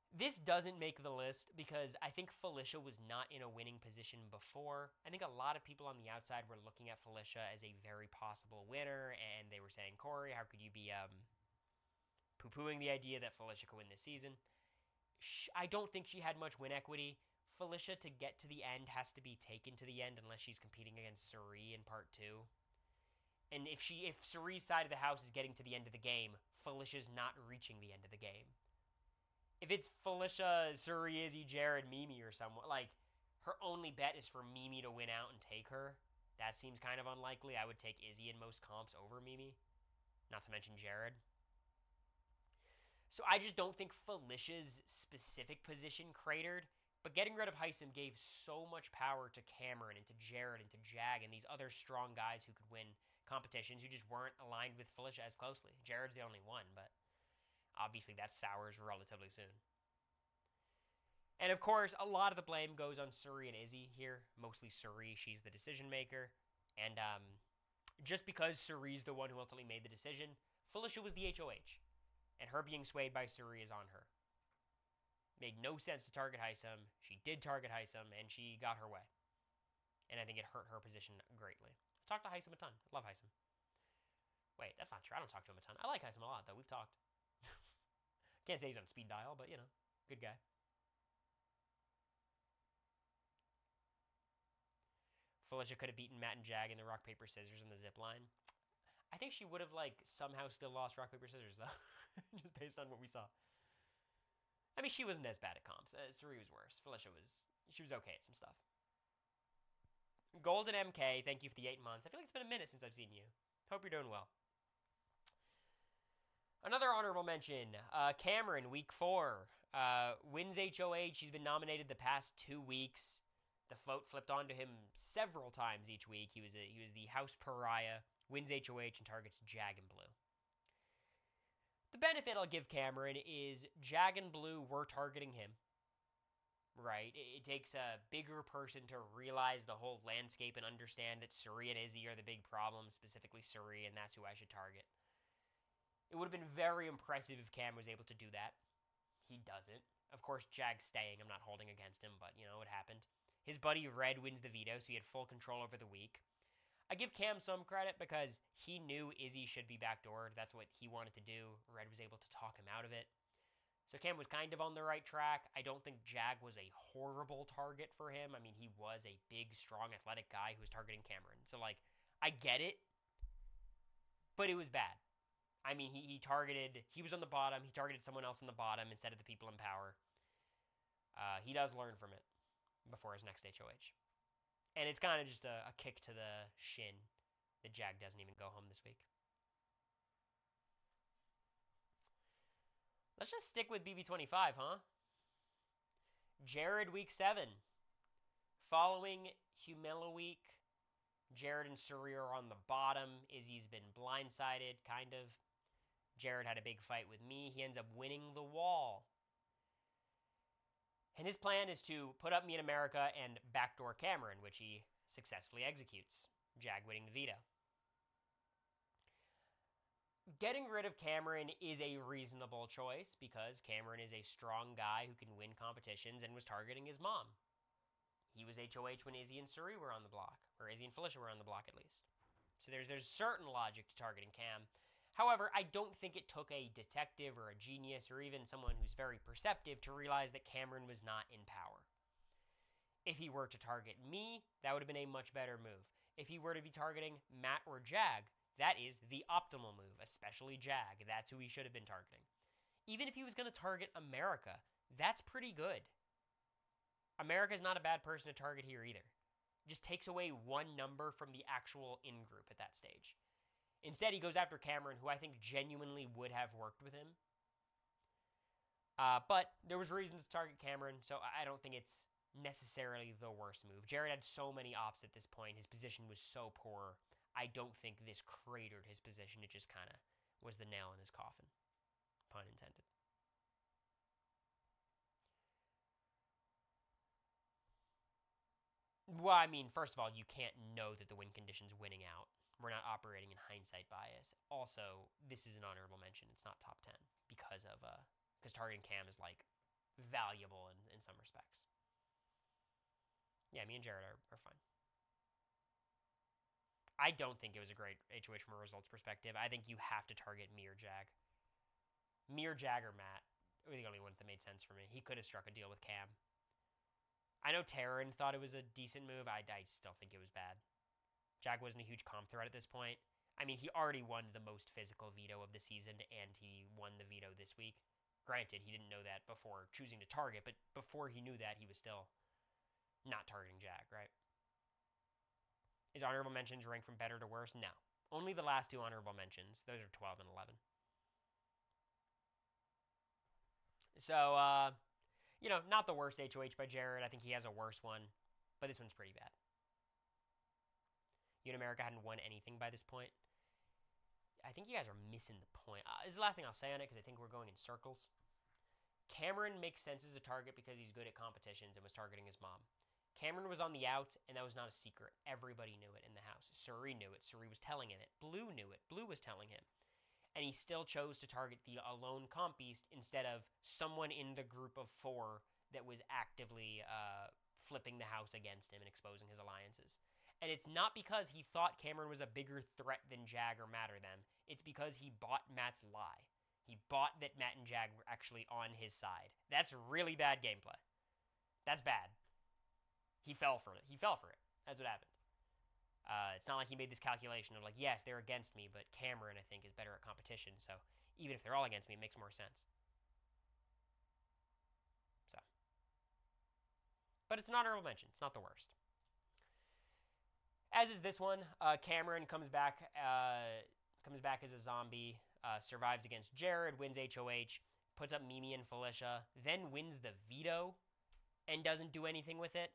This doesn't make the list because I think Felicia was not in a winning position before. I think a lot of people on the outside were looking at Felicia as a very possible winner, and they were saying, Cory, how could you be poo-pooing the idea that Felicia could win this season? I don't think she had much win equity. Felicia, to get to the end, has to be taken to the end unless she's competing against Suri in part 2. And if Suri's side of the house is getting to the end of the game, Felicia's not reaching the end of the game. If it's Felicia, Suri, Izzy, Jared, Mimi, or someone, like, her only bet is for Mimi to win out and take her. That seems kind of unlikely. I would take Izzy in most comps over Mimi. Not to mention Jared. So I just don't think Felicia's specific position cratered. But getting rid of Heisem gave so much power to Cameron and to Jared and to Jag and these other strong guys who could win competitions who just weren't aligned with Felicia as closely. Jared's the only one, but obviously that sours relatively soon. And of course, a lot of the blame goes on Suri and Izzy here. Mostly Suri, she's the decision maker. And just because Suri's the one who ultimately made the decision, Felicia was the HOH. And her being swayed by Suri is on her. Made no sense to target Heisem. She did target Heisem, and she got her way. And I think it hurt her position greatly. I talked to Heisem a ton. I love Heisem. Wait, that's not true. I don't talk to him a ton. I like Heisem a lot, though. We've talked. Can't say he's on speed dial, but, you know, good guy. Felicia could have beaten Matt and Jag in the rock, paper, scissors in the zip line. I think she would have, like, somehow still lost rock, paper, scissors, though. Just based on what we saw. I mean, she wasn't as bad at comps. Suri was worse. Felicia was... She was okay at some stuff. Golden MK, thank you for the 8 months. I feel like it's been a minute since I've seen you. Hope you're doing well. Another honorable mention, Cameron, week 4. Wins HOH. He's been nominated the past 2 weeks. The vote flipped onto him several times each week. He was the house pariah. Wins HOH and targets Jag and Blue. The benefit I'll give Cameron is Jag and Blue were targeting him. Right? It takes a bigger person to realize the whole landscape and understand that Suri and Izzy are the big problem, specifically Suri, and that's who I should target. It would have been very impressive if Cam was able to do that. He doesn't. Of course, Jag's staying. I'm not holding against him, but, it happened. His buddy Red wins the veto, so he had full control over the week. I give Cam some credit because he knew Izzy should be backdoored. That's what he wanted to do. Red was able to talk him out of it. So Cam was kind of on the right track. I don't think Jag was a horrible target for him. I mean, he was a big, strong, athletic guy who was targeting Cameron. So, I get it, but it was bad. I mean, he was on the bottom. He targeted someone else on the bottom instead of the people in power. He does learn from it before his next HOH. And it's kind of just a kick to the shin that Jag doesn't even go home this week. Let's just stick with BB25, huh? Jared, week 7. Following Humilla week, Jared and Suri are on the bottom. Izzy's been blindsided, kind of. Jared had a big fight with me. He ends up winning the wall. And his plan is to put up me in America and backdoor Cameron, which he successfully executes. Jag winning the veto. Getting rid of Cameron is a reasonable choice because Cameron is a strong guy who can win competitions and was targeting his mom. He was HOH when Izzy and Suri were on the block, or Izzy and Felicia were on the block at least. So there's certain logic to targeting Cam. However, I don't think it took a detective or a genius or even someone who's very perceptive to realize that Cameron was not in power. If he were to target me, that would have been a much better move. If he were to be targeting Matt or Jag, that is the optimal move, especially Jag. That's who he should have been targeting. Even if he was going to target America, that's pretty good. America's not a bad person to target here either. It just takes away one number from the actual in-group at that stage. Instead, he goes after Cameron, who I think genuinely would have worked with him. But there was reasons to target Cameron, so I don't think it's necessarily the worst move. Jared had so many ops at this point. His position was so poor. I don't think this cratered his position. It just kind of was the nail in his coffin. Pun intended. Well, I mean, first of all, you can't know that the win condition's winning out. We're not operating in hindsight bias. Also, this is an honorable mention. It's not top 10 because targeting Cam is, valuable in some respects. Yeah, me and Jared are fine. I don't think it was a great HOH from a results perspective. I think you have to target me or Jag. Me or Jag or Matt were the only ones that made sense for me. He could have struck a deal with Cam. I know Taryn thought it was a decent move. I still think it was bad. Jag wasn't a huge comp threat at this point. I mean, he already won the most physical veto of the season, and he won the veto this week. Granted, he didn't know that before choosing to target, but before he knew that, he was still not targeting Jag, right? Is honorable mentions ranked from better to worse? No. Only the last 2 honorable mentions. Those are 12 and 11. So, not the worst HOH by Jared. I think he has a worse one, but this one's pretty bad. You and America hadn't won anything by this point. I think you guys are missing the point. This is the last thing I'll say on it because I think we're going in circles. Cameron makes sense as a target because he's good at competitions and was targeting his mom. Cameron was on the outs, and that was not a secret. Everybody knew it in the house. Suri knew it. Suri was telling him it. Blue knew it. Blue was telling him. And he still chose to target the alone comp beast instead of someone in the group of 4 that was actively flipping the house against him and exposing his alliances. And it's not because he thought Cameron was a bigger threat than Jag or Matt or them. It's because he bought Matt's lie. He bought that Matt and Jag were actually on his side. That's really bad gameplay. That's bad. He fell for it. That's what happened. It's not like he made this calculation of yes, they're against me, but Cameron, I think, is better at competition. So even if they're all against me, it makes more sense. So. But it's an honorable mention. It's not the worst. As is this one. Cameron comes back as a zombie, survives against Jared, wins HOH, puts up Mimi and Felicia, then wins the veto and doesn't do anything with it.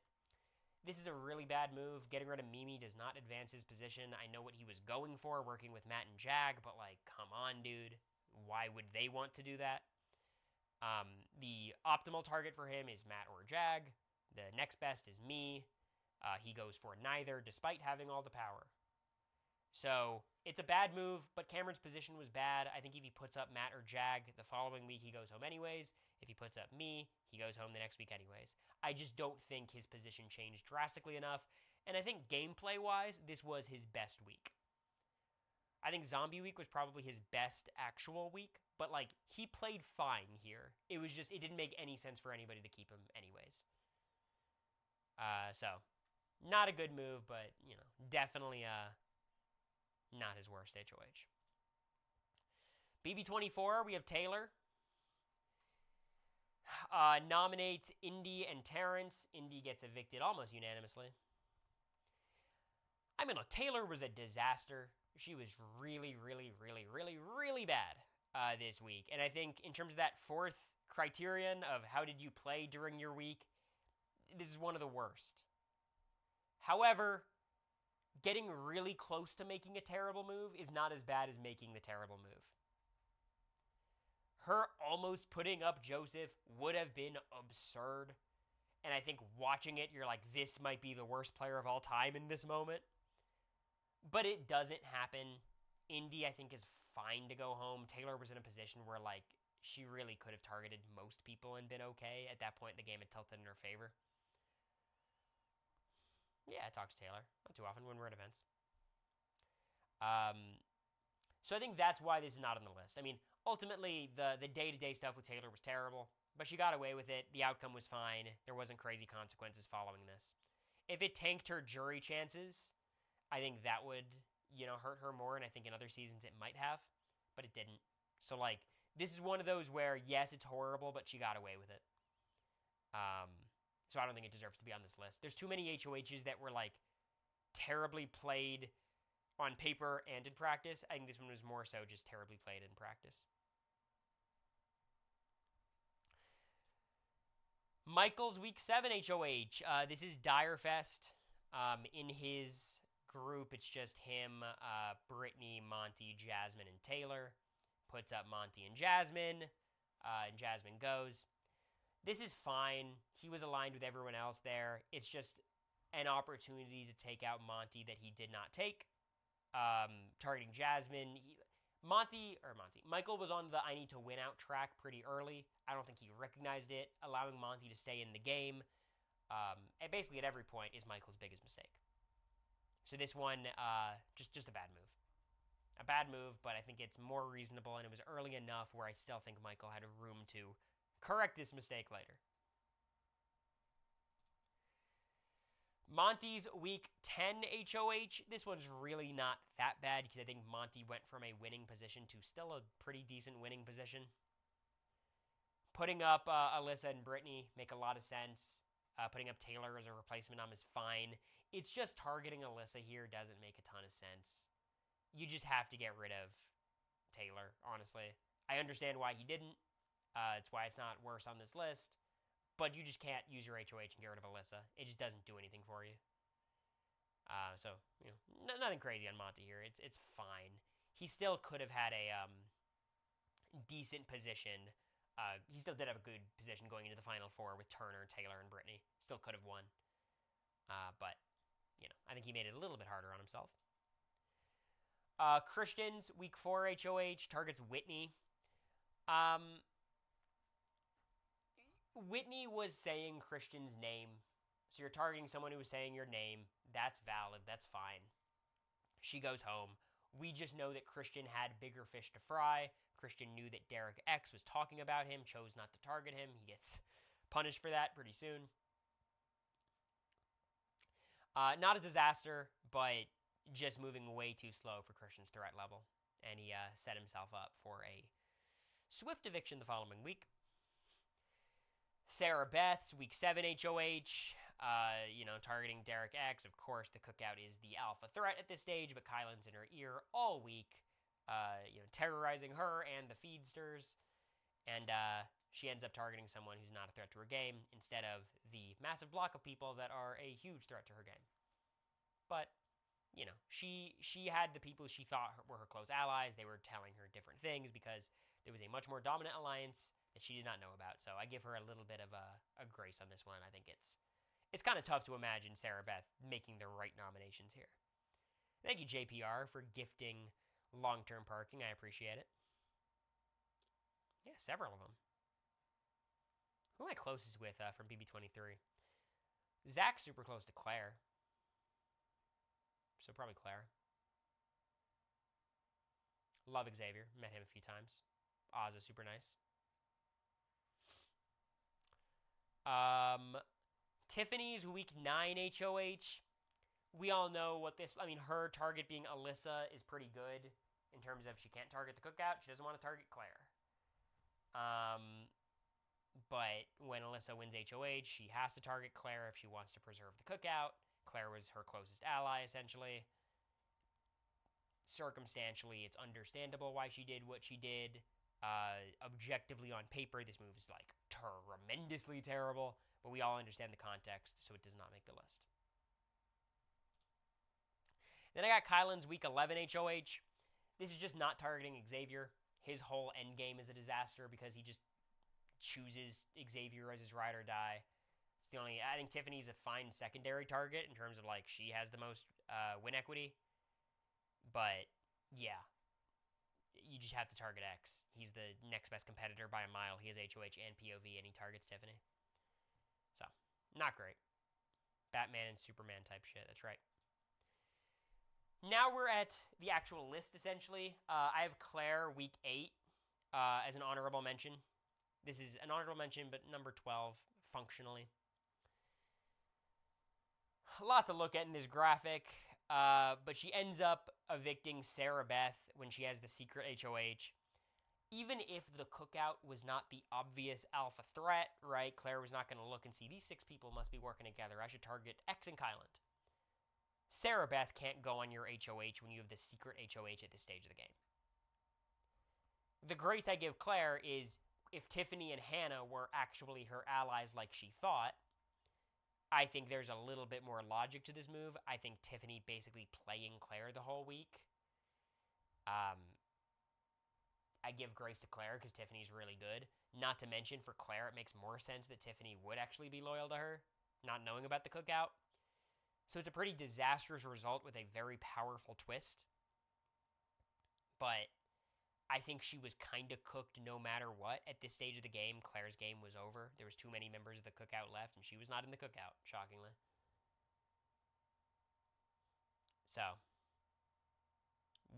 This is a really bad move. Getting rid of Mimi does not advance his position. I know what he was going for, working with Matt and Jag, but like, come on, dude. Why would they want to do that? The optimal target for him is Matt or Jag. The next best is me. He goes for neither, despite having all the power. So it's a bad move, but Cameron's position was bad. I think if he puts up Matt or Jag the following week, he goes home anyways. If he puts up me, he goes home the next week anyways. I just don't think his position changed drastically enough. And I think gameplay-wise, this was his best week. I think Zombie Week was probably his best actual week, but like he played fine here. It was just, it didn't make any sense for anybody to keep him anyways. So not a good move, but you know, definitely not his worst HOH. BB24, we have Taylor. Nominates Indy and Terrence. Indy gets evicted almost unanimously. I mean, look, Taylor was a disaster. She was really, really, really, really, really bad this week. And I think in terms of that fourth criterion of how did you play during your week, this is one of the worst. However, getting really close to making a terrible move is not as bad as making the terrible move. Her almost putting up Joseph would have been absurd. And I think watching it, you're like, this might be the worst player of all time in this moment. But it doesn't happen. Indy, I think, is fine to go home. Taylor was in a position where, like, she really could have targeted most people and been okay. At that point, the game had tilted in her favor. Yeah, I talk to Taylor. Not too often when we're at events. So I think that's why this is not on the list. I mean, ultimately, the day-to-day stuff with Taylor was terrible, but she got away with it. The outcome was fine. There wasn't crazy consequences following this. If it tanked her jury chances, I think that would, you know, hurt her more, and I think in other seasons it might have, but it didn't. So, like, this is one of those where, yes, it's horrible, but she got away with it. So I don't think it deserves to be on this list. There's too many HOHs that were, like, terribly played on paper and in practice. I think this one was more so just terribly played in practice. Michael's Week 7 HOH. This is Direfest. In his group, it's just him, Brittany, Monty, Jasmine, and Taylor. Puts up Monty and Jasmine Jasmine goes. This is fine. He was aligned with everyone else there. It's just an opportunity to take out Monty that he did not take. Targeting Jasmine. Michael was on the I need to win out track pretty early. I don't think he recognized it, allowing Monty to stay in the game. And basically at every point is Michael's biggest mistake. So this one, just a bad move. A bad move, but I think it's more reasonable, and it was early enough where I still think Michael had a room to correct this mistake later. Monty's Week 10 HOH. This one's really not that bad because I think Monty went from a winning position to still a pretty decent winning position. Putting up Alyssa and Brittany make a lot of sense. Putting up Taylor as a replacement is fine. It's just targeting Alyssa here doesn't make a ton of sense. You just have to get rid of Taylor, honestly. I understand why he didn't. It's why it's not worse on this list. But you just can't use your HOH and get rid of Alyssa. It just doesn't do anything for you. So, you know, nothing crazy on Monty here. It's fine. He still could have had a decent position. He still did have a good position going into the Final Four with Turner, Taylor, and Brittany. Still could have won. But, you know, I think he made it a little bit harder on himself. Christian's Week 4 HOH targets Whitney. Whitney was saying Christian's name. So you're targeting someone who was saying your name. That's valid. That's fine. She goes home. We just know that Christian had bigger fish to fry. Christian knew that Derek X was talking about him, chose not to target him. He gets punished for that pretty soon. Not a disaster, but just moving way too slow for Christian's threat level. And he set himself up for a swift eviction the following week. Sarah Beth's Week 7 HOH. targeting Derek X. Of course, the cookout is the alpha threat at this stage, but Kylan's in her ear all week, terrorizing her and the feedsters, and she ends up targeting someone who's not a threat to her game instead of the massive block of people that are a huge threat to her game. But she had the people she thought were her close allies. They were telling her different things because there was a much more dominant alliance that she did not know about. So I give her a little bit of a grace on this one. I think it's kind of tough to imagine Sarah Beth making the right nominations here. Thank you, JPR, for gifting long-term parking. I appreciate it. Yeah, several of them. Who am I closest with from BB23? Zach's super close to Claire. So probably Claire. Love Xavier. Met him a few times. Oz is super nice. Tiffany's week 9 HOH. We all know what this... I mean, her target being Alyssa is pretty good in terms of she can't target the cookout. She doesn't want to target Claire. But when Alyssa wins HOH, she has to target Claire if she wants to preserve the cookout. Claire was her closest ally, essentially. Circumstantially, it's understandable why she did what she did. Objectively, on paper, this move is, like, tremendously terrible. But we all understand the context, so it does not make the list. Then I got Kylan's week 11 HOH. This is just not targeting Xavier. His whole end game is a disaster because he just chooses Xavier as his ride or die. It's the only... I think Tiffany's a fine secondary target in terms of, like, she has the most win equity. But, yeah. You just have to target X. He's the next best competitor by a mile. He has HOH and POV, and he targets Tiffany. So, not great. Batman and Superman type shit. That's right. Now we're at the actual list, essentially. I have Claire, week 8, as an honorable mention. This is an honorable mention, but number 12, functionally. A lot to look at in this graphic, but she ends up evicting Sarah Beth when she has the secret HOH. Even if the cookout was not the obvious alpha threat, right? Claire was not going to look and see, these 6 people must be working together. I should target X and Kyland. Sarah Beth can't go on your HOH when you have the secret HOH at this stage of the game. The grace I give Claire is if Tiffany and Hannah were actually her allies like she thought, I think there's a little bit more logic to this move. I think Tiffany basically playing Claire the whole week. I give grace to Claire because Tiffany's really good. Not to mention, for Claire, it makes more sense that Tiffany would actually be loyal to her, not knowing about the cookout. So it's a pretty disastrous result with a very powerful twist. But I think she was kind of cooked no matter what. At this stage of the game, Claire's game was over. There was too many members of the cookout left, and she was not in the cookout, shockingly. So,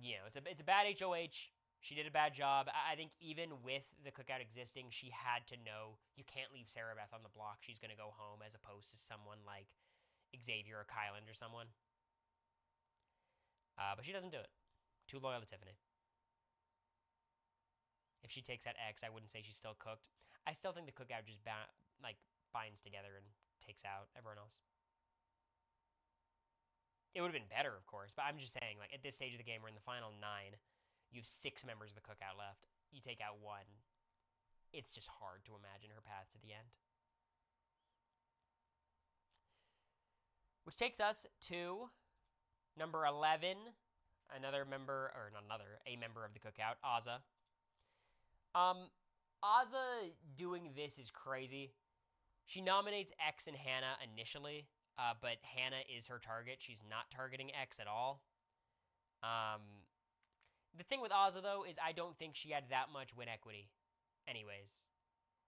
it's a bad HOH. She did a bad job. I think even with the cookout existing, she had to know you can't leave Sarah Beth on the block. She's going to go home as opposed to someone like Xavier or Kyland or someone. But she doesn't do it. Too loyal to Tiffany. If she takes out X, I wouldn't say she's still cooked. I still think the cookout just binds together and takes out everyone else. It would have been better, of course, but I'm just saying, like, at this stage of the game, we're in the final 9. You have 6 members of the cookout left. You take out 1. It's just hard to imagine her path to the end. Which takes us to number 11. A member of the cookout, Azza. Azza doing this is crazy. She nominates X and Hannah initially, but Hannah is her target. She's not targeting X at all. The thing with Azza, though, is I don't think she had that much win equity anyways.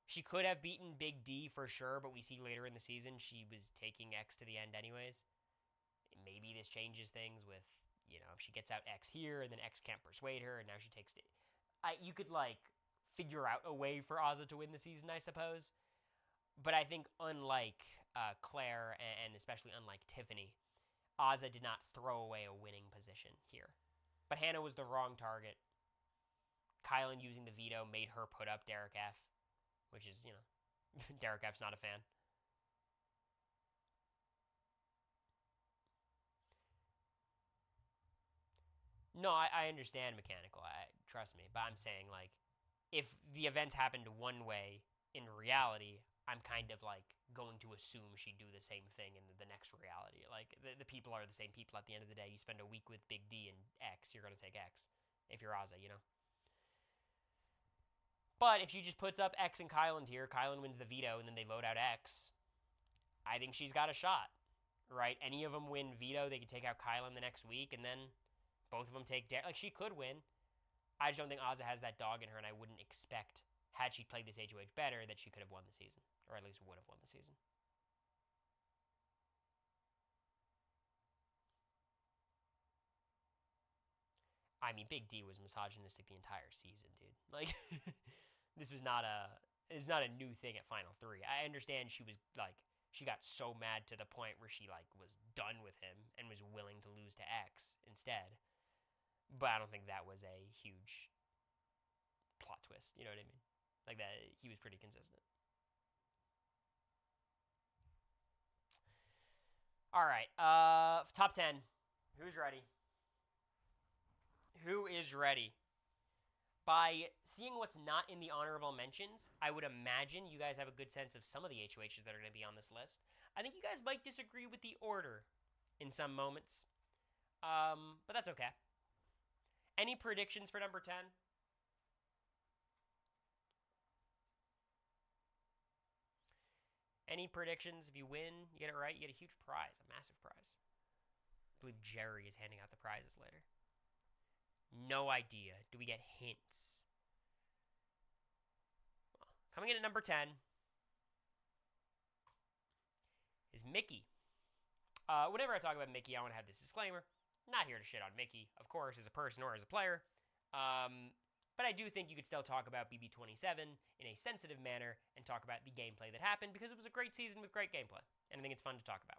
She could have beaten Big D for sure, but we see later in the season she was taking X to the end anyways. Maybe this changes things with, if she gets out X here and then X can't persuade her and now she takes it. You could, figure out a way for Azza to win the season, I suppose. But I think unlike Claire and especially unlike Tiffany, Azza did not throw away a winning position here. But Hannah was the wrong target. Kylan using the veto made her put up Derek F, which is, Derek F's not a fan. No, I understand mechanical. Trust me, but I'm saying like, if the events happened one way in reality, I'm kind of like going to assume she'd do the same thing in the next reality. Like the people are the same people at the end of the day. You spend a week with Big D and X, you're gonna take X if you're Ozzy, you know. But if she just puts up X and Kylan here, Kylan wins the veto, and then they vote out X, I think she's got a shot, right? Any of them win veto, they could take out Kylan the next week, and then both of them take like she could win. I just don't think Ozzy has that dog in her, and I wouldn't expect, had she played this HOH better, that she could have won the season, or at least would have won the season. I mean, Big D was misogynistic the entire season, dude. Like, this was not a it's not a new thing at Final Three. I understand she was like she got so mad to the point where she like was done with him and was willing to lose to X instead. But I don't think that was a huge plot twist. You know what I mean? Like that, he was pretty consistent. All right, top 10. Who's ready? Who is ready? By seeing what's not in the honorable mentions, I would imagine you guys have a good sense of some of the HOHs that are going to be on this list. I think you guys might disagree with the order in some moments, but that's okay. Any predictions for number 10? Any predictions? If you win, you get it right, you get a huge prize, a massive prize. I believe Jerry is handing out the prizes later. No idea. Do we get hints? Well, coming in at number 10 is Mickey. Whenever I talk about Mickey, I want to have this disclaimer. Not here to shit on Mickey, of course, as a person or as a player. But I do think you could still talk about BB27 in a sensitive manner and talk about the gameplay that happened, because it was a great season with great gameplay, and I think it's fun to talk about.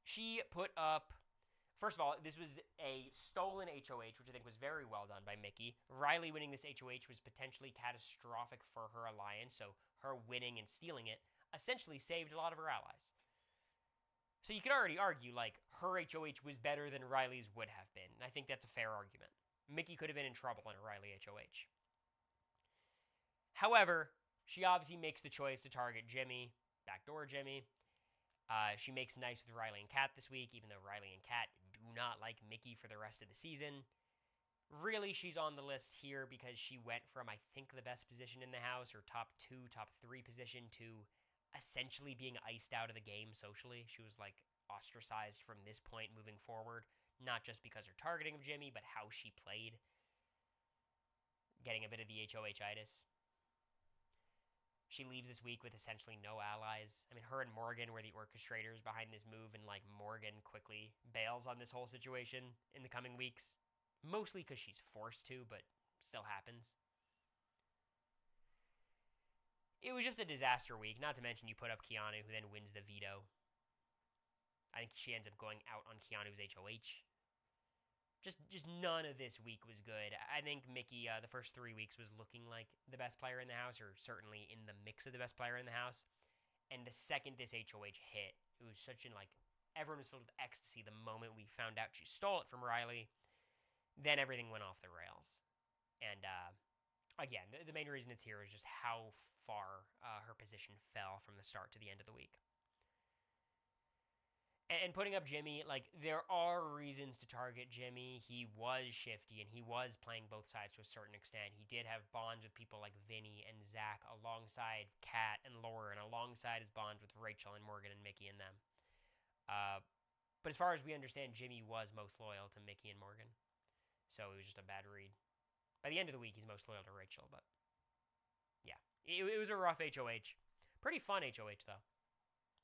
She put up, first of all, this was a stolen HOH, which I think was very well done by Mickey. Riley winning this HOH was potentially catastrophic for her alliance, so her winning and stealing it essentially saved a lot of her allies. So you could already argue, like, her HOH was better than Riley's would have been, and I think that's a fair argument. Mickey could have been in trouble in a Riley HOH. However, she obviously makes the choice to target Jimmy, backdoor Jimmy. She makes nice with Riley and Kat this week, even though Riley and Kat do not like Mickey for the rest of the season. Really, she's on the list here because she went from, I think, the best position in the house, or top 2, top 3 position, to essentially being iced out of the game socially. She was, like, ostracized from this point moving forward. Not just because her targeting of Jimmy, but how she played. Getting a bit of the HOH-itis. She leaves this week with essentially no allies. I mean, her and Morgan were the orchestrators behind this move, and, like, Morgan quickly bails on this whole situation in the coming weeks. Mostly because she's forced to, but still happens. It was just a disaster week, not to mention you put up Keanu, who then wins the veto. I think she ends up going out on Keanu's HOH. Just none of this week was good. I think Mickey, the first 3 weeks, was looking like the best player in the house, or certainly in the mix of the best player in the house. And the second this HOH hit, it was such an, like, everyone was filled with ecstasy the moment we found out she stole it from Riley. Then everything went off the rails. And, again, the main reason it's here is just how far her position fell from the start to the end of the week. And putting up Jimmy, like, there are reasons to target Jimmy. He was shifty, and he was playing both sides to a certain extent. He did have bonds with people like Vinny and Zach, alongside Kat and Laura, and alongside his bonds with Rachel and Morgan and Mickey and them. But as far as we understand, Jimmy was most loyal to Mickey and Morgan. So it was just a bad read. By the end of the week, he's most loyal to Rachel, but yeah. It was a rough HOH. Pretty fun HOH, though.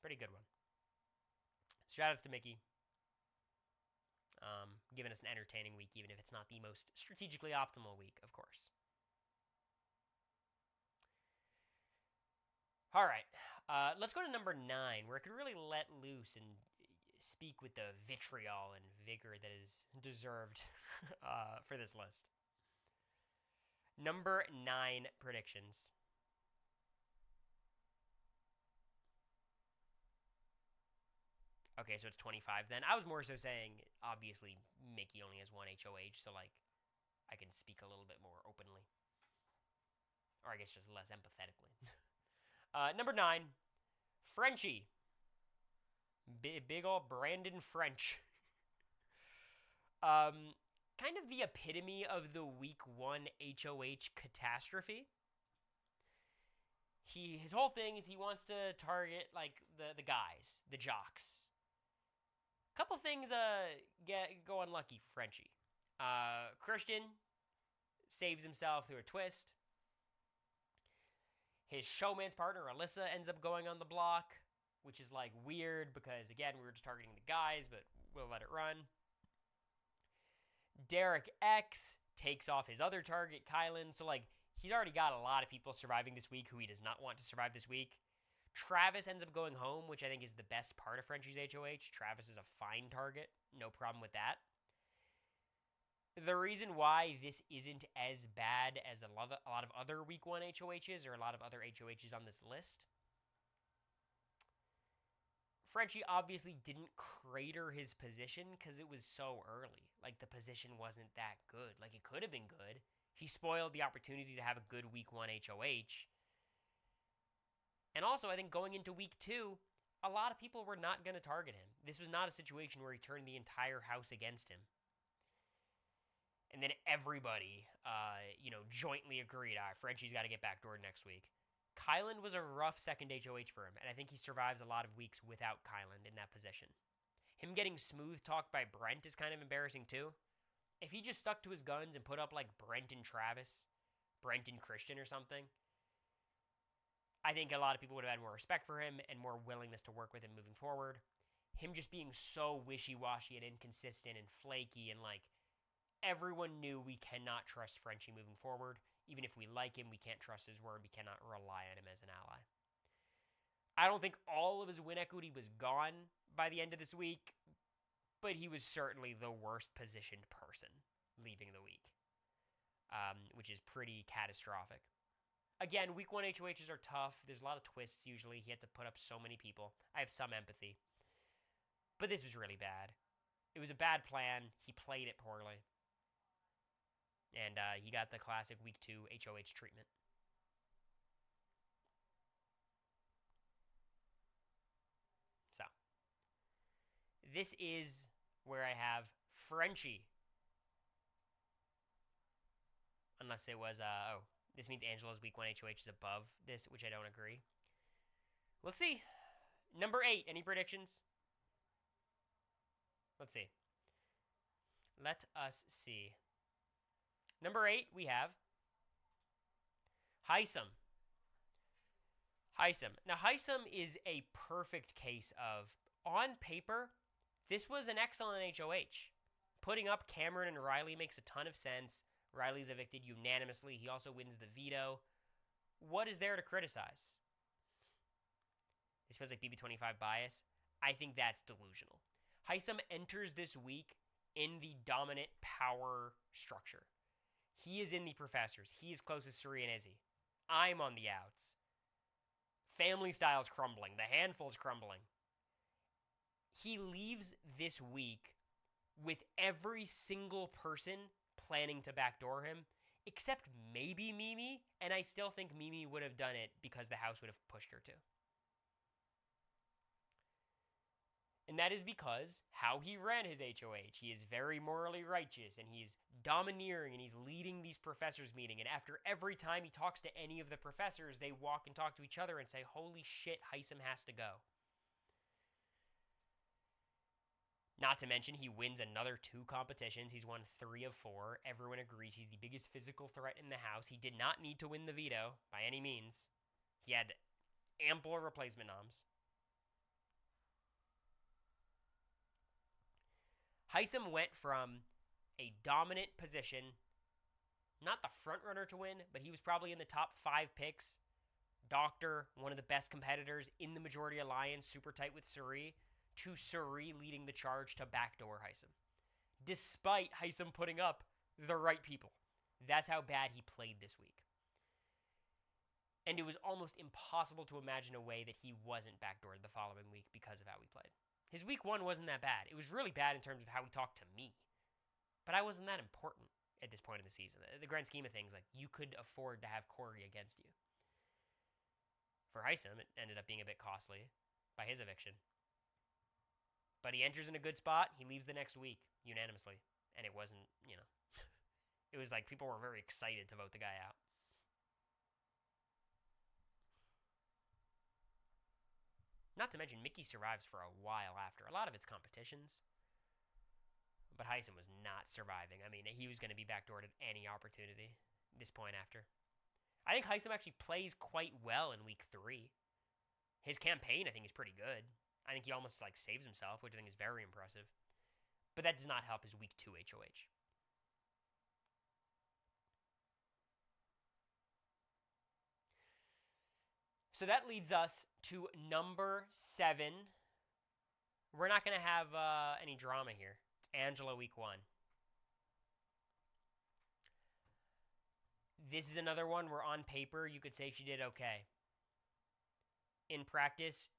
Pretty good one. Shoutouts to Mickey. Giving us an entertaining week, even if it's not the most strategically optimal week, of course. All right. Let's go to number 9, where it could really let loose and speak with the vitriol and vigor that is deserved for this list. Number 9 predictions. Okay, so it's 25 then. I was more so saying, obviously, Mickey only has one HOH, so, like, I can speak a little bit more openly. Or I guess just less empathetically. Number 9, Frenchie. Big old Brandon French. Kind of the epitome of the week 1 HOH catastrophe. His whole thing is he wants to target like the guys, the jocks. Couple things go unlucky for Frenchie. Christian saves himself through a twist. His showman's partner Alyssa ends up going on the block, which is like weird because again we were just targeting the guys, but we'll let it run. Derek X takes off his other target, Kylan. So like he's already got a lot of people surviving this week who he does not want to survive this week. Travis ends up going home, which I think is the best part of Frenchie's HOH. Travis is a fine target. No problem with that. The reason why this isn't as bad as a lot of other week 1 HOHs or a lot of other HOHs on this list, Frenchie obviously didn't crater his position because it was so early. Like, the position wasn't that good. Like, it could have been good. He spoiled the opportunity to have a good week 1 HOH. And also, I think going into week 2, a lot of people were not going to target him. This was not a situation where he turned the entire house against him. And then everybody, jointly agreed, Frenchie's got to get backdoored next week. Kylan was a rough second HOH for him, and I think he survives a lot of weeks without Kylan in that position. Him getting smooth-talked by Brent is kind of embarrassing, too. If he just stuck to his guns and put up, like, Brent and Travis, Brent and Christian or something, I think a lot of people would have had more respect for him and more willingness to work with him moving forward. Him just being so wishy-washy and inconsistent and flaky and, like, everyone knew we cannot trust Frenchie moving forward. Even if we like him, we can't trust his word. We cannot rely on him as an ally. I don't think all of his win equity was gone by the end of this week, but he was certainly the worst positioned person leaving the week, which is pretty catastrophic. Again, week 1 HOHs are tough. There's a lot of twists usually. He had to put up so many people. I have some empathy. But this was really bad. It was a bad plan. He played it poorly. And he got the classic week 2 HOH treatment. So, this is where I have Frenchie. Unless it was, this means Angela's week 1 HOH is above this, which I don't agree. Let's see. Number 8, any predictions? Let's see. Let us see. Number 8, we have Hisam. Now, Hisam is a perfect case of, on paper, this was an excellent HOH. Putting up Cameron and Riley makes a ton of sense. Riley's evicted unanimously. He also wins the veto. What is there to criticize? This feels like BB25 bias. I think that's delusional. Hisam enters this week in the dominant power structure. He is in the professors. He is closest to Suri and Izzy. I'm on the outs. Family style's crumbling. The handful's crumbling. He leaves this week with every single person planning to backdoor him, except maybe Mimi, and I still think Mimi would have done it because the house would have pushed her to. And that is because how he ran his HOH. He is very morally righteous, and he's domineering, and he's leading these professors' meeting. And after every time he talks to any of the professors, they walk and talk to each other and say, holy shit, Hisam has to go. Not to mention, he wins another 2 competitions. He's won 3 of 4. Everyone agrees he's the biggest physical threat in the house. He did not need to win the veto by any means. He had ample replacement noms. Hisam went from a dominant position, not the front runner to win, but he was probably in the top 5 picks. Doctor, one of the best competitors in the Majority Alliance, super tight with Suri, to Suri leading the charge to backdoor Hisam. Despite Hisam putting up the right people. That's how bad he played this week. And it was almost impossible to imagine a way that he wasn't backdoored the following week because of how he played. His week 1 wasn't that bad. It was really bad in terms of how he talked to me. But I wasn't that important at this point in the season. The grand scheme of things, like, you could afford to have Cory against you. For Heisem, it ended up being a bit costly by his eviction. But he enters in a good spot. He leaves the next week unanimously. And it wasn't, it was like people were very excited to vote the guy out. Not to mention, Mickey survives for a while after. A lot of it's competitions. But Heisem was not surviving. I mean, he was going to be backdoored at any opportunity this point after. I think Heisem actually plays quite well in week 3. His campaign, I think, is pretty good. I think he almost saves himself, which I think is very impressive. But that does not help his week 2 HOH. So that leads us to number 7. We're not going to have any drama here. It's Angela week 1. This is another one where on paper you could say she did okay. In practice,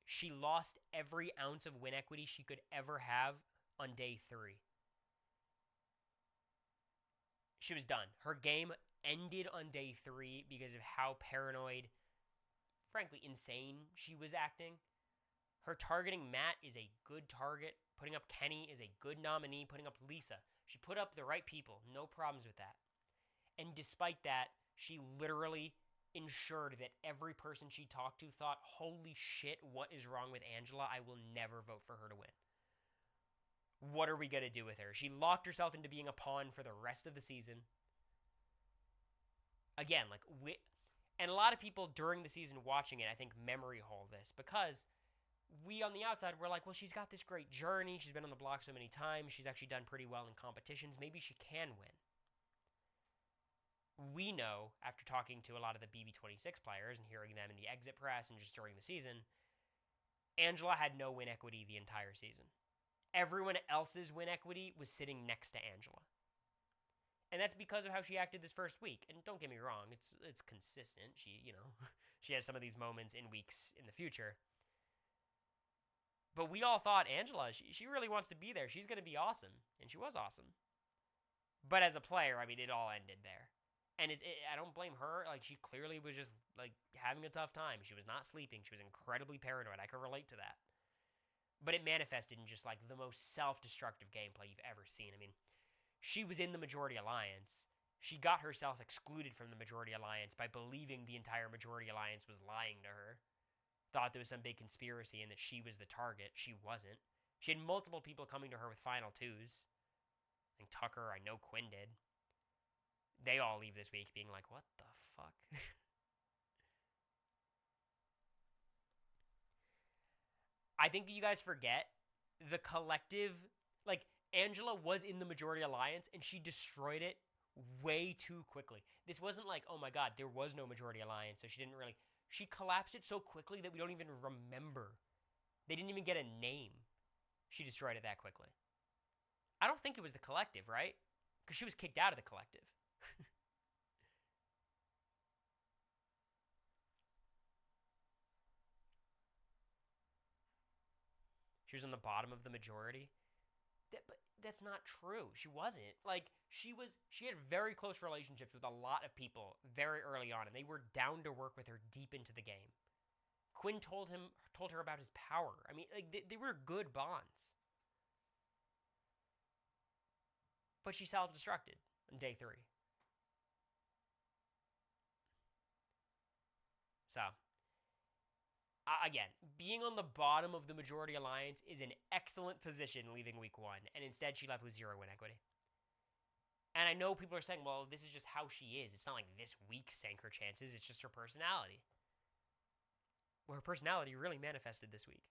she lost every ounce of win equity she could ever have on day 3. She was done. Her game ended on day 3 because of how paranoid, frankly insane she was acting. Her targeting Matt is a good target. Putting up Kenny is a good nominee. Putting up Lisa. She put up the right people. No problems with that. And despite that, she literally ensured that every person she talked to thought, holy shit, what is wrong with Angela? I will never vote for her to win. What are we going to do with her? She locked herself into being a pawn for the rest of the season. Again, and a lot of people during the season watching it, I think, memory hole this. Because we on the outside were like, well, she's got this great journey. She's been on the block so many times. She's actually done pretty well in competitions. Maybe she can win. We know, after talking to a lot of the BB26 players and hearing them in the exit press and just during the season, Angela had no win equity the entire season. Everyone else's win equity was sitting next to Angela. And that's because of how she acted this first week. And don't get me wrong, it's consistent. She, she has some of these moments in weeks in the future. But we all thought, Angela, she really wants to be there. She's going to be awesome. And she was awesome. But as a player, I mean, it all ended there. And I don't blame her. She clearly was just, having a tough time. She was not sleeping. She was incredibly paranoid. I can relate to that. But it manifested in just, the most self-destructive gameplay you've ever seen. I mean, she was in the Majority Alliance. She got herself excluded from the Majority Alliance by believing the entire Majority Alliance was lying to her. Thought there was some big conspiracy and that she was the target. She wasn't. She had multiple people coming to her with final 2s. I think Tucker, I know Quinn did. They all leave this week being like, what the fuck? I think you guys forget the collective, Angela was in the Majority Alliance and she destroyed it way too quickly. This wasn't oh my god, there was no Majority Alliance, so she collapsed it so quickly that we don't even remember. They didn't even get a name. She destroyed it that quickly. I don't think it was the collective, right? Because she was kicked out of the collective. She was on the bottom of the majority. But that's not true. She wasn't. She had very close relationships with a lot of people very early on, and they were down to work with her deep into the game. Quinn told her about his power. I mean, they were good bonds. But she self-destructed on day 3. So, again, being on the bottom of the Majority Alliance is an excellent position leaving week 1, and instead she left with 0 win equity. And I know people are saying, well, this is just how she is. It's not like this week sank her chances. It's just her personality. Well, her personality really manifested this week.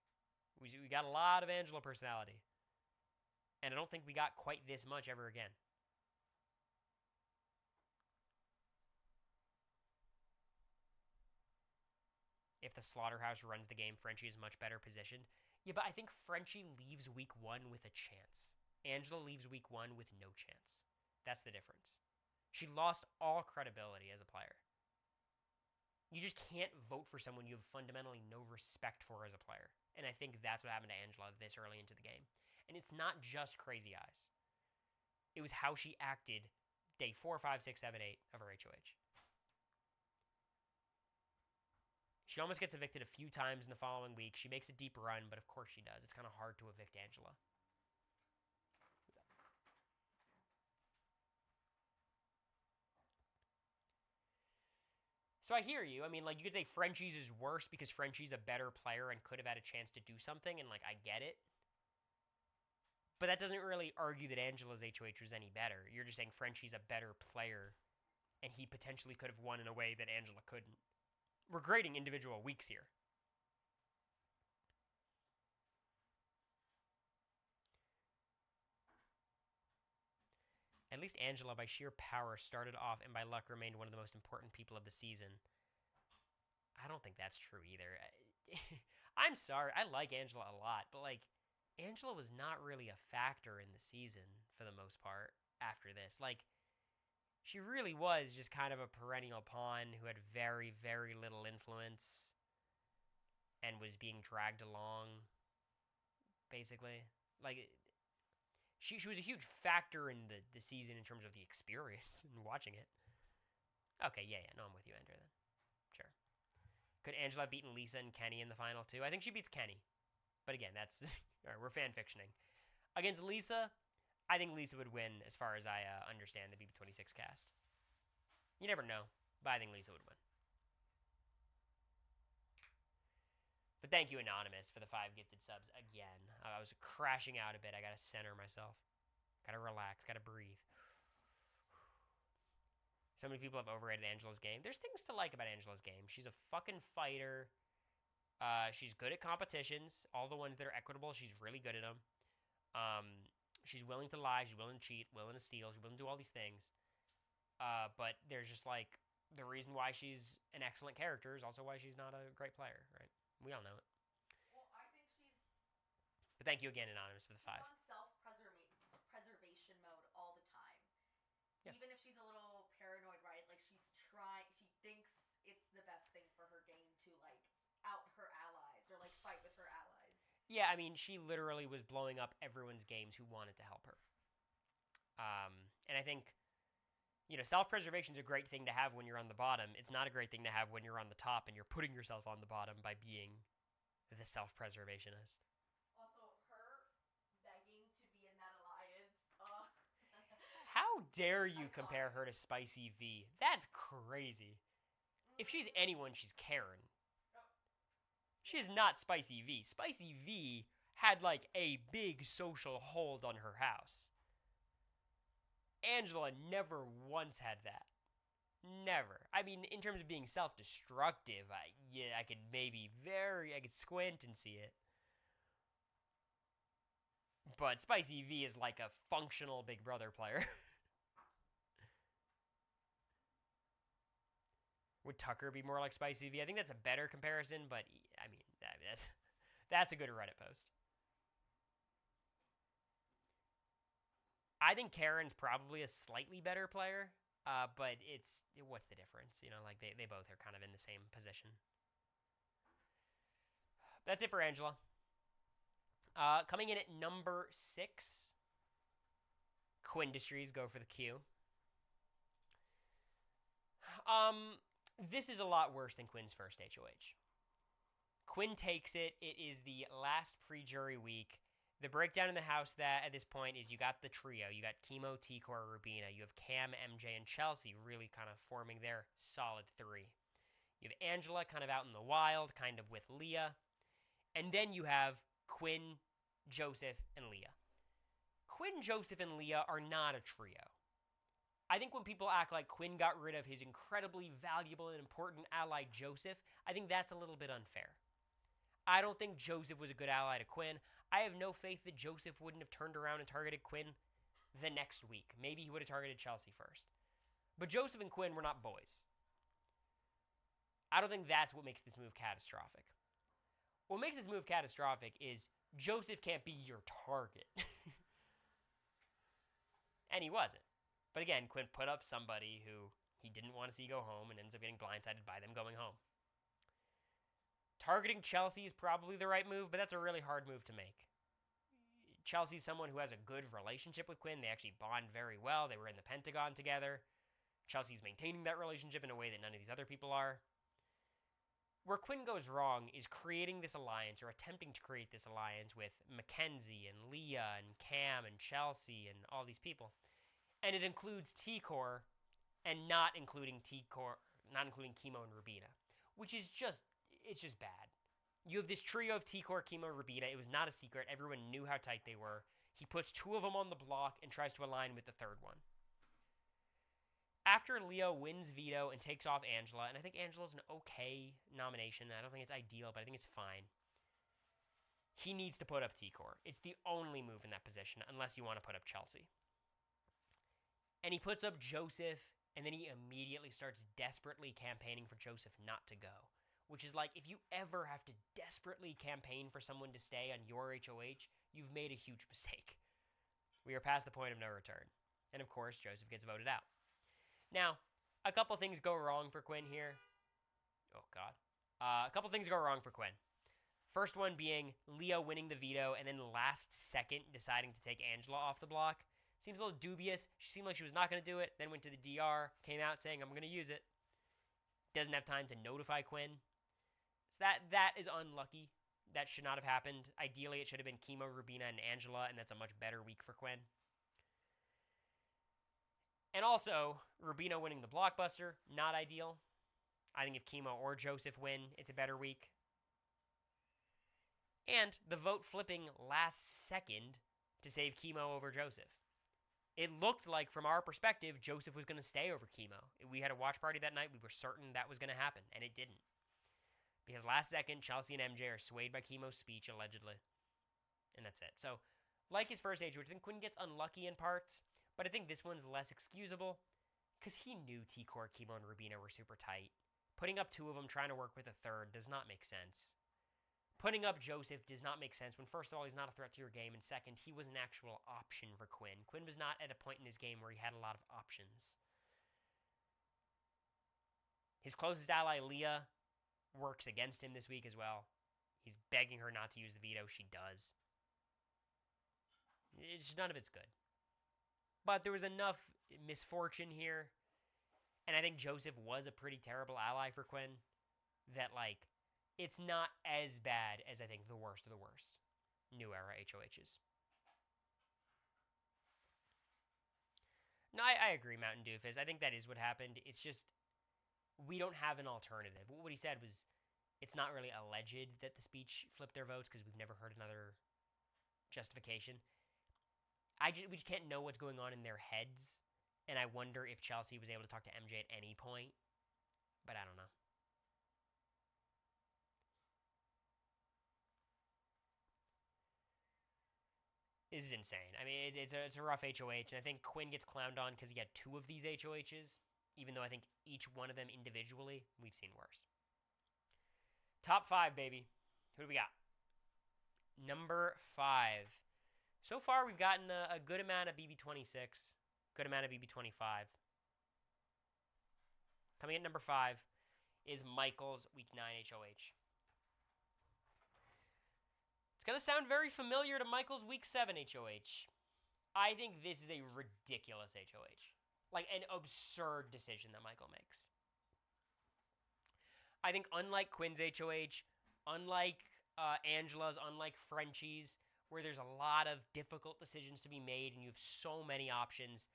We got a lot of Angela personality. And I don't think we got quite this much ever again. If the Slaughterhouse runs the game, Frenchie is much better positioned. Yeah, but I think Frenchie leaves week 1 with a chance. Angela leaves week 1 with no chance. That's the difference. She lost all credibility as a player. You just can't vote for someone you have fundamentally no respect for as a player. And I think that's what happened to Angela this early into the game. And it's not just crazy eyes. It was how she acted day 4, 5, 6, 7, 8 of her HOH. She almost gets evicted a few times in the following week. She makes a deep run, but of course she does. It's kind of hard to evict Angela. So I hear you. I mean, like, you could say Frenchie's is worse because Frenchie's a better player and could have had a chance to do something, and, like, I get it. But that doesn't really argue that Angela's HOH was any better. You're just saying Frenchie's a better player, and he potentially could have won in a way that Angela couldn't. We're grading individual weeks here. At least Angela, by sheer power, started off and by luck remained one of the most important people of the season. I don't think that's true either. I'm sorry. I like Angela a lot, but, like, Angela was not really a factor in the season for the most part after this. Like, she really was just kind of a perennial pawn who had very, very little influence and was being dragged along, basically. Like, she was a huge factor in the season in terms of the experience and watching it. Okay, yeah, no, I'm with you, Andrew, then. Sure. Could Angela have beaten Lisa and Kenny in the final, too? I think she beats Kenny. But again, that's... all right, we're fan fictioning. Against Lisa, I think Lisa would win as far as I understand the BB26 cast. You never know, but I think Lisa would win. But thank you, Anonymous, for the 5 gifted subs again. I was crashing out a bit. I got to center myself. Got to relax. Got to breathe. So many people have overrated Angela's game. There's things to like about Angela's game. She's a fucking fighter. She's good at competitions. All the ones that are equitable, she's really good at them. She's willing to lie. She's willing to cheat. Willing to steal. She's willing to do all these things. But there's just, like, the reason why she's an excellent character is also why she's not a great player, right? We all know it. Well, I think she's... But thank you again, Anonymous, for the 5. She's on self-preservation mode all the time. Yeah. Even if she's a little paranoid, right? Like, she thinks it's the best thing for her game to, like, out her allies or, like, fight with her allies. Yeah, I mean, she literally was blowing up everyone's games who wanted to help her. And I think, you know, self-preservation is a great thing to have when you're on the bottom. It's not a great thing to have when you're on the top and you're putting yourself on the bottom by being the self-preservationist. Also, her begging to be in that alliance. How dare you compare her to Spicy V? That's crazy. If she's anyone, she's Karen. She is not Spicy V. Spicy V had, like, a big social hold on her house. Angela never once had that. Never. I mean, in terms of being self-destructive, I could squint and see it. But Spicy V is like a functional Big Brother player. Would Tucker be more like Spicy V? I think that's a better comparison, but, I mean, that's a good Reddit post. I think Karen's probably a slightly better player, but what's the difference? You know, like, they both are kind of in the same position. That's it for Angela. Coming in at number 6, Quindustries go for the Q. This is a lot worse than Quinn's first HOH. Quinn takes it. It is the last pre-jury week. The breakdown in the house that at this point is you got the trio. You got Chemo, T-Core, Rubina. You have Cam, MJ, and Chelsea really kind of forming their solid 3. You have Angela kind of out in the wild, kind of with Leah. And then you have Quinn, Joseph, and Leah. Quinn, Joseph, and Leah are not a trio. I think when people act like Quinn got rid of his incredibly valuable and important ally, Joseph, I think that's a little bit unfair. I don't think Joseph was a good ally to Quinn. I have no faith that Joseph wouldn't have turned around and targeted Quinn the next week. Maybe he would have targeted Chelsea first. But Joseph and Quinn were not boys. I don't think that's what makes this move catastrophic. What makes this move catastrophic is Joseph can't be your target. And he wasn't. But again, Quinn put up somebody who He didn't want to see go home and ends up getting blindsided by them going home. Targeting Chelsea is probably the right move, but that's a really hard move to make. Chelsea's someone who has a good relationship with Quinn. They actually bond very well. They were in the Pentagon together. Chelsea's maintaining that relationship in a way that none of these other people are. Where Quinn goes wrong is creating this alliance or attempting to create this alliance with Mackenzie and Leah and Cam and Chelsea and all these people. And it includes T-Core and not including Chemo and Rubina, which is just bad. You have this trio of T-Core, Chemo, and Rubina. It was not a secret. Everyone knew how tight they were. He puts two of them on the block and tries to align with the third one. After Leo wins Veto and takes off Angela, and I think Angela's an okay nomination. I don't think it's ideal, but I think it's fine. He needs to put up T-Core. It's the only move in that position, unless you want to put up Chelsea. And he puts up Joseph, and then he immediately starts desperately campaigning for Joseph not to go. Which is like, if you ever have to desperately campaign for someone to stay on your HOH, you've made a huge mistake. We are past the point of no return. And of course, Joseph gets voted out. Now, a couple things go wrong for Quinn here. Oh, God. A couple things go wrong for Quinn. First one being Leo winning the veto and then last second deciding to take Angela off the block. Seems a little dubious. She seemed like she was not going to do it, then went to the DR, came out saying, I'm going to use it. Doesn't have time to notify Quinn. So that is unlucky. That should not have happened. Ideally, it should have been Chemo, Rubina, and Angela, and that's a much better week for Quinn. And also, Rubina winning the blockbuster, not ideal. I think if Chemo or Joseph win, it's a better week. And the vote flipping last second to save Chemo over Joseph. It looked like, from our perspective, Joseph was going to stay over Chemo. We had a watch party that night. We were certain that was going to happen, and it didn't. Because last second, Chelsea and MJ are swayed by Chemo's speech, allegedly. And that's it. So, like his first HOH, I think Quinn gets unlucky in parts, but I think this one's less excusable because he knew T-Core, Chemo, and Rubina were super tight. Putting up two of them, trying to work with a third, does not make sense. Putting up Joseph does not make sense when, first of all, he's not a threat to your game, and second, he was an actual option for Quinn. Quinn was not at a point in his game where he had a lot of options. His closest ally, Leah, works against him this week as well. He's begging her not to use the veto. She does. None of it's good. But there was enough misfortune here, and I think Joseph was a pretty terrible ally for Quinn, that, like, it's not as bad as I think the worst of the worst New Era HOHs. No, I agree, Mountain Doofus. I think that is what happened. It's just, we don't have an alternative. What he said was, it's not really alleged that the speech flipped their votes because we've never heard another justification. We just can't know what's going on in their heads, and I wonder if Chelsea was able to talk to MJ at any point, but I don't know. This is insane. I mean, it's a rough HOH, and I think Quinn gets clowned on because he had two of these HOHs, even though I think each one of them individually, we've seen worse. Top 5, baby. Who do we got? Number 5. So far, we've gotten a good amount of BB26, good amount of BB25. Coming at number 5 is Michael's Week 9 HOH. It's going to sound very familiar to Michael's Week 7 HOH. I think this is a ridiculous HOH. Like, an absurd decision that Michael makes. I think unlike Quinn's HOH, unlike Angela's, unlike Frenchie's, where there's a lot of difficult decisions to be made and you have so many options,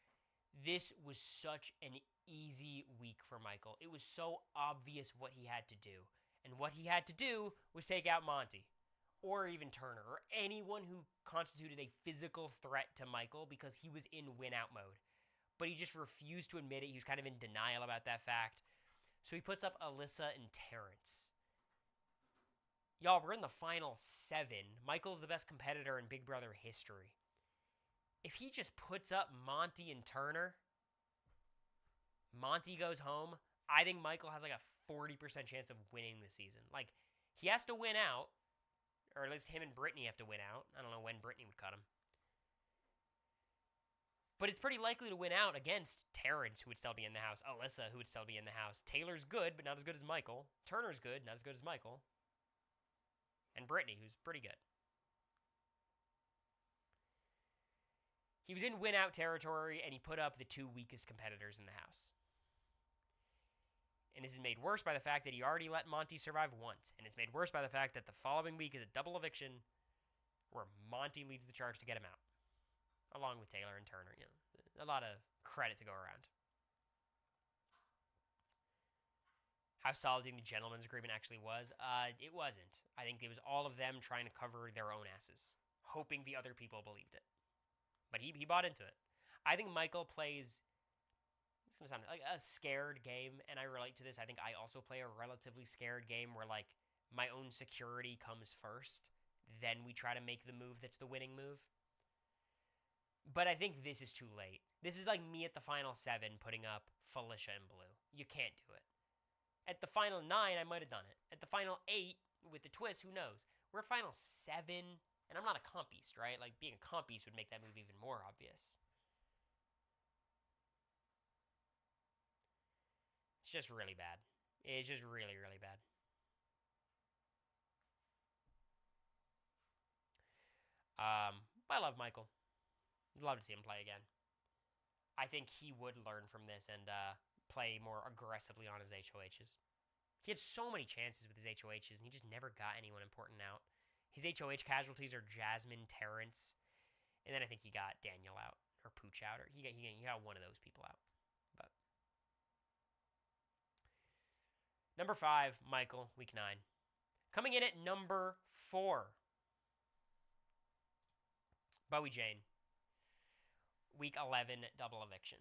this was such an easy week for Michael. It was so obvious what he had to do. And what he had to do was take out Monty, or even Turner, or anyone who constituted a physical threat to Michael because he was in win-out mode. But he just refused to admit it. He was kind of in denial about that fact. So he puts up Alyssa and Terrence. Y'all, we're in the final 7. Michael's the best competitor in Big Brother history. If he just puts up Monty and Turner, Monty goes home, I think Michael has like a 40% chance of winning the season. Like, he has to win out, or at least him and Brittany have to win out. I don't know when Brittany would cut him. But it's pretty likely to win out against Terrence, who would still be in the house. Alyssa, who would still be in the house. Taylor's good, but not as good as Michael. Turner's good, not as good as Michael. And Brittany, who's pretty good. He was in win-out territory, and he put up the 2 weakest competitors in the house. And this is made worse by the fact that he already let Monty survive once. And it's made worse by the fact that the following week is a double eviction where Monty leads the charge to get him out. Along with Taylor and Turner. You know, a lot of credit to go around. How solid the gentleman's agreement actually was? It wasn't. I think it was all of them trying to cover their own asses. Hoping the other people believed it. But he bought into it. I think Michael plays... It's going to sound like a scared game, and I relate to this. I think I also play a relatively scared game where, like, my own security comes first. Then we try to make the move that's the winning move. But I think this is too late. This is like me at the final 7 putting up Felicia in blue. You can't do it. At the final 9, I might have done it. At the final 8, with the twist, who knows? We're at final 7, and I'm not a comp beast, right? Like, being a comp beast would make that move even more obvious. It's just really bad. It's just really, really bad. I love Michael. I'd love to see him play again. I think he would learn from this and play more aggressively on his HOHs. He had so many chances with his HOHs, and he just never got anyone important out. His HOH casualties are Jasmine, Terrence, and then I think he got Daniel out, or Pooch out, or he got one of those people out. But number 5, Michael, week 9. Coming in at number 4, Bowie Jane, week 11, double eviction.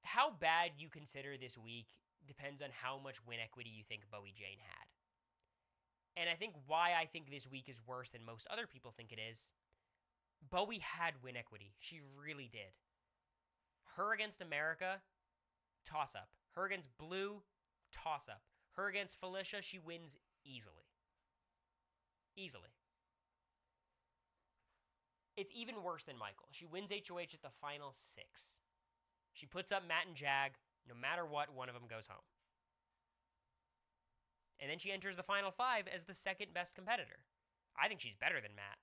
How bad you consider this week depends on how much win equity you think Bowie Jane had. And I think why I think this week is worse than most other people think it is, Bowie had win equity. She really did. Her against America, toss-up. Her against Blue, toss-up. Her against Felicia, she wins easily. Easily. It's even worse than Michael. She wins HOH at the final 6. She puts up Matt and Jag. No matter what, one of them goes home. And then she enters the final 5 as the second best competitor. I think she's better than Matt.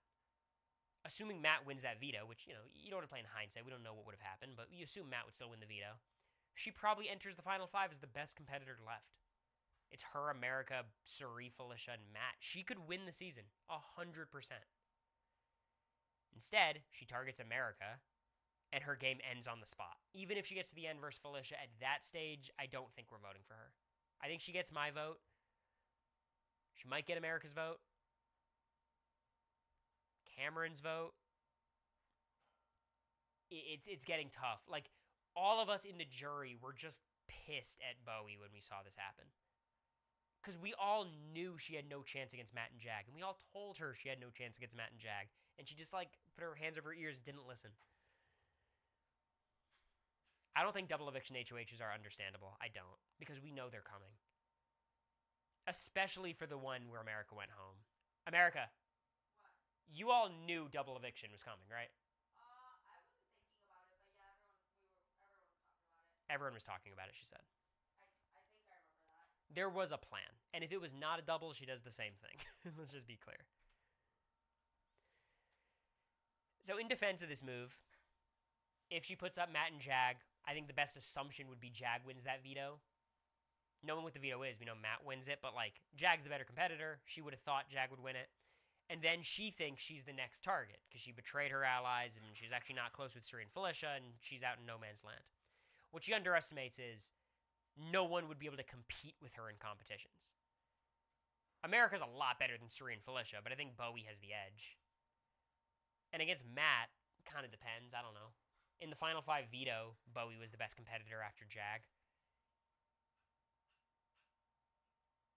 Assuming Matt wins that veto, which, you know, you don't want to play in hindsight. We don't know what would have happened, but you assume Matt would still win the veto. She probably enters the final 5 as the best competitor left. It's her, America, Suri, Felicia, and Matt. She could win the season 100%. Instead, she targets America, and her game ends on the spot. Even if she gets to the end versus Felicia, at that stage, I don't think we're voting for her. I think she gets my vote. She might get America's vote. Cameron's vote. It's getting tough. Like, all of us in the jury were just pissed at Bowie when we saw this happen. Because we all knew she had no chance against Matt and Jag. And we all told her she had no chance against Matt and Jag. And she just, like, put her hands over her ears and didn't listen. I don't think double eviction HOHs are understandable. I don't. Because we know they're coming. Especially for the one where America went home. America. What? You all knew double eviction was coming, right? I wasn't thinking about it, but yeah, everyone was talking about it. Everyone was talking about it, she said. I think I remember that. There was a plan. And if it was not a double, she does the same thing. Let's just be clear. So in defense of this move, if she puts up Matt and Jag, I think the best assumption would be Jag wins that veto. Knowing what the veto is, we know Matt wins it, but like, Jag's the better competitor. She would have thought Jag would win it. And then she thinks she's the next target because she betrayed her allies and she's actually not close with Suri and Felicia and she's out in no man's land. What she underestimates is no one would be able to compete with her in competitions. America's a lot better than Suri and Felicia, but I think Bowie has the edge. And against Matt, it kind of depends. I don't know. In the final 5 veto, Bowie was the best competitor after Jag.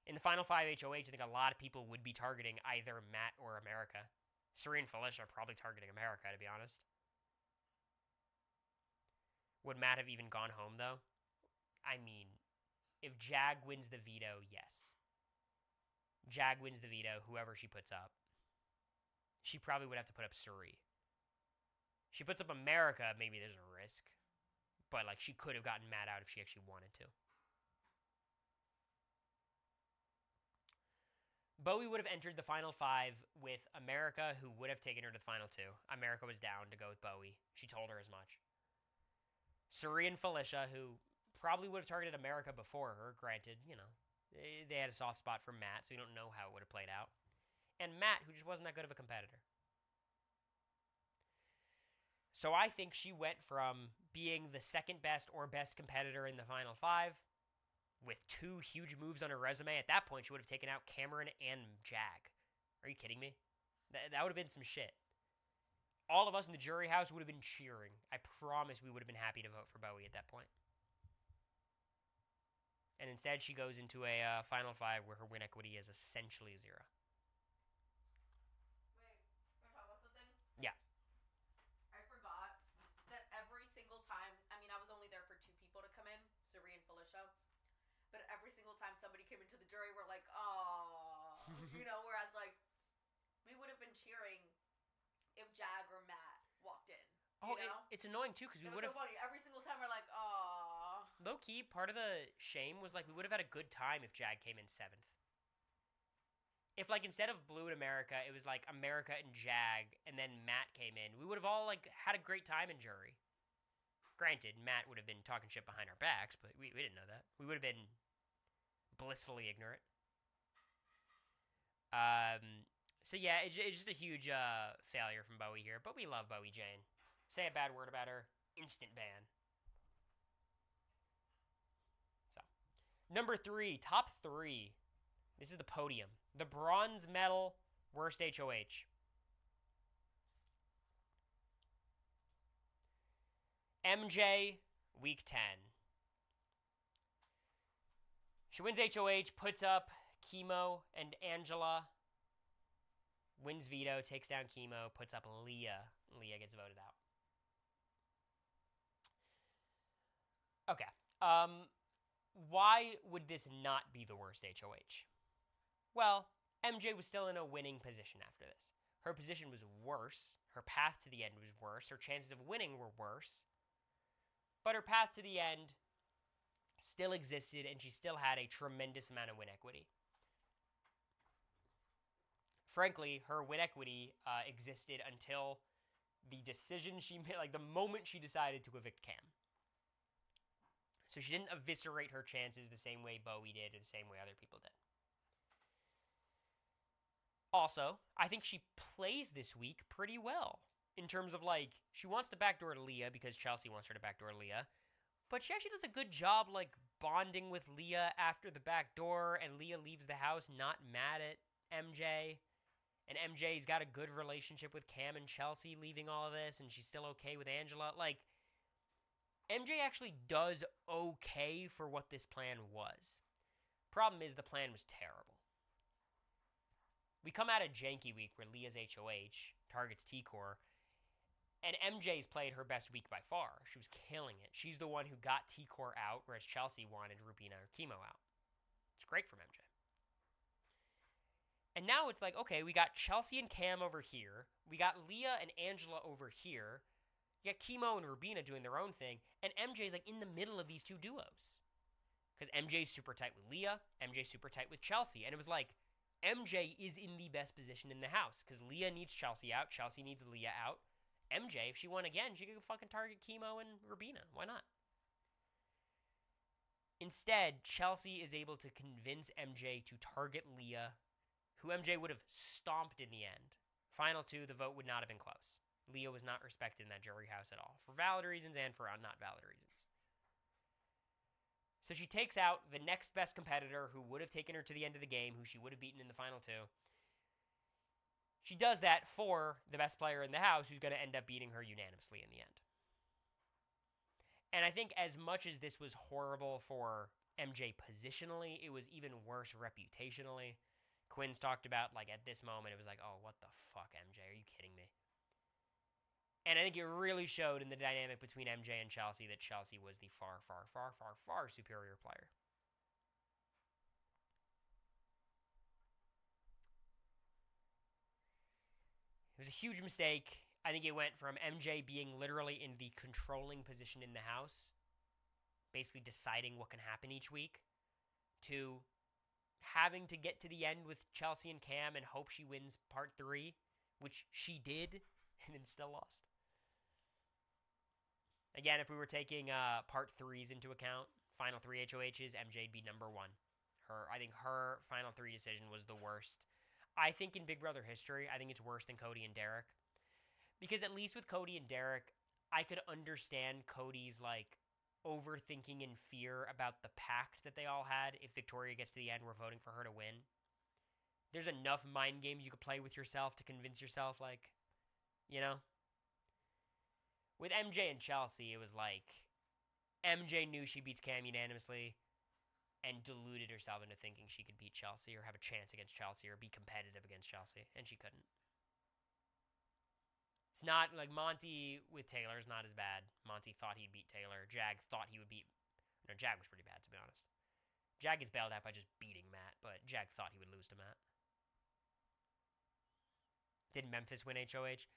In the final 5 HOH, I think a lot of people would be targeting either Matt or America. Suri and Felicia are probably targeting America, to be honest. Would Matt have even gone home, though? I mean, if Jag wins the veto, yes. Jag wins the veto, whoever she puts up. She probably would have to put up Suri. She puts up America, maybe there's a risk. But, like, she could have gotten Matt out if she actually wanted to. Bowie would have entered the final 5 with America, who would have taken her to the final 2. America was down to go with Bowie. She told her as much. Suri and Felicia, who probably would have targeted America before her, granted, you know, they had a soft spot for Matt, so you don't know how it would have played out. And Matt, who just wasn't that good of a competitor. So I think she went from being the second best or best competitor in the final 5 with 2 huge moves on her resume. At that point, she would have taken out Cameron and Jag. Are you kidding me? That would have been some shit. All of us in the jury house would have been cheering. I promise we would have been happy to vote for Bowie at that point. And instead, she goes into a final 5 where her win equity is essentially 0. Wait, can I talk about something? Yeah. I forgot that every single time, I mean, I was only there for 2 people to come in, Suri and Felicia, but every single time somebody came into the jury, we're like, oh, you know, whereas, like, we would have been cheering if Jag or Matt walked in. You know? It's annoying, too, because we would have... It was so funny. Every single time we're like, oh. Low-key, part of the shame was, like, we would have had a good time if Jag came in 7th. If, like, instead of Blue and America, it was, like, America and Jag, and then Matt came in, we would have all, like, had a great time in jury. Granted, Matt would have been talking shit behind our backs, but we didn't know that. We would have been blissfully ignorant. So, yeah, it's just a huge failure from Bowie here, but we love Bowie Jane. Say a bad word about her, instant ban. So, number 3, top 3. This is the podium. The bronze medal, worst HOH. MJ, week 10. She wins HOH, puts up Chemo and Angela. Wins veto, takes down Chemo, puts up Leah. Leah gets voted out. Okay. Why would this not be the worst HOH? Well, MJ was still in a winning position after this. Her position was worse. Her path to the end was worse. Her chances of winning were worse. But her path to the end still existed, and she still had a tremendous amount of win equity. Frankly, her win equity existed until the decision she made, like the moment she decided to evict Cam. So she didn't eviscerate her chances the same way Bowie did or the same way other people did. Also, I think she plays this week pretty well. In terms of, like, she wants to backdoor Leah because Chelsea wants her to backdoor Leah. But she actually does a good job, like, bonding with Leah after the backdoor. And Leah leaves the house not mad at MJ. And MJ's got a good relationship with Cam and Chelsea leaving all of this. And she's still okay with Angela. Like, MJ actually does okay for what this plan was. Problem is, the plan was terrible. We come out of Janky Week where Leah's HOH targets T-Core. And MJ's played her best week by far. She was killing it. She's the one who got T-Core out, whereas Chelsea wanted Rubina or Chemo out. It's great from MJ. And now it's like, okay, we got Chelsea and Cam over here. We got Leah and Angela over here. You got Chemo and Rubina doing their own thing. And MJ's like in the middle of these two duos. Because MJ's super tight with Leah. MJ's super tight with Chelsea. And it was like, MJ is in the best position in the house. Because Leah needs Chelsea out. Chelsea needs Leah out. MJ, if she won again, she could fucking target Chemo and Rubina. Why not? Instead, Chelsea is able to convince MJ to target Leah, who MJ would have stomped in the end. Final 2, the vote would not have been close. Leah was not respected in that jury house at all, for valid reasons and for not valid reasons. So she takes out the next best competitor who would have taken her to the end of the game, who she would have beaten in the final 2. She does that for the best player in the house, who's going to end up beating her unanimously in the end. And I think as much as this was horrible for MJ positionally, it was even worse reputationally. Quinn's talked about, like, at this moment, it was like, oh, what the fuck, MJ? Are you kidding me? And I think it really showed in the dynamic between MJ and Chelsea that Chelsea was the far, far, far, far, far superior player. It was a huge mistake. I think it went from MJ being literally in the controlling position in the house, basically deciding what can happen each week, to having to get to the end with Chelsea and Cam and hope she wins part 3, which she did, and then still lost. Again, if we were taking part 3s into account, final 3 HOHs, MJ'd be number 1. I think her final 3 decision was the worst. I think in Big Brother history, I think it's worse than Cody and Derek. Because at least with Cody and Derek, I could understand Cody's overthinking and fear about the pact that they all had. If Victoria gets to the end, we're voting for her to win. There's enough mind games you could play with yourself to convince yourself, With MJ and Chelsea, it was MJ knew she beats Cam unanimously and deluded herself into thinking she could beat Chelsea or have a chance against Chelsea or be competitive against Chelsea, and she couldn't. It's not Monty with Taylor is not as bad. Monty thought he'd beat Taylor. Jag thought he would beat... No, Jag was pretty bad, to be honest. Jag gets bailed out by just beating Matt, but Jag thought he would lose to Matt. Did Memphis win HOH?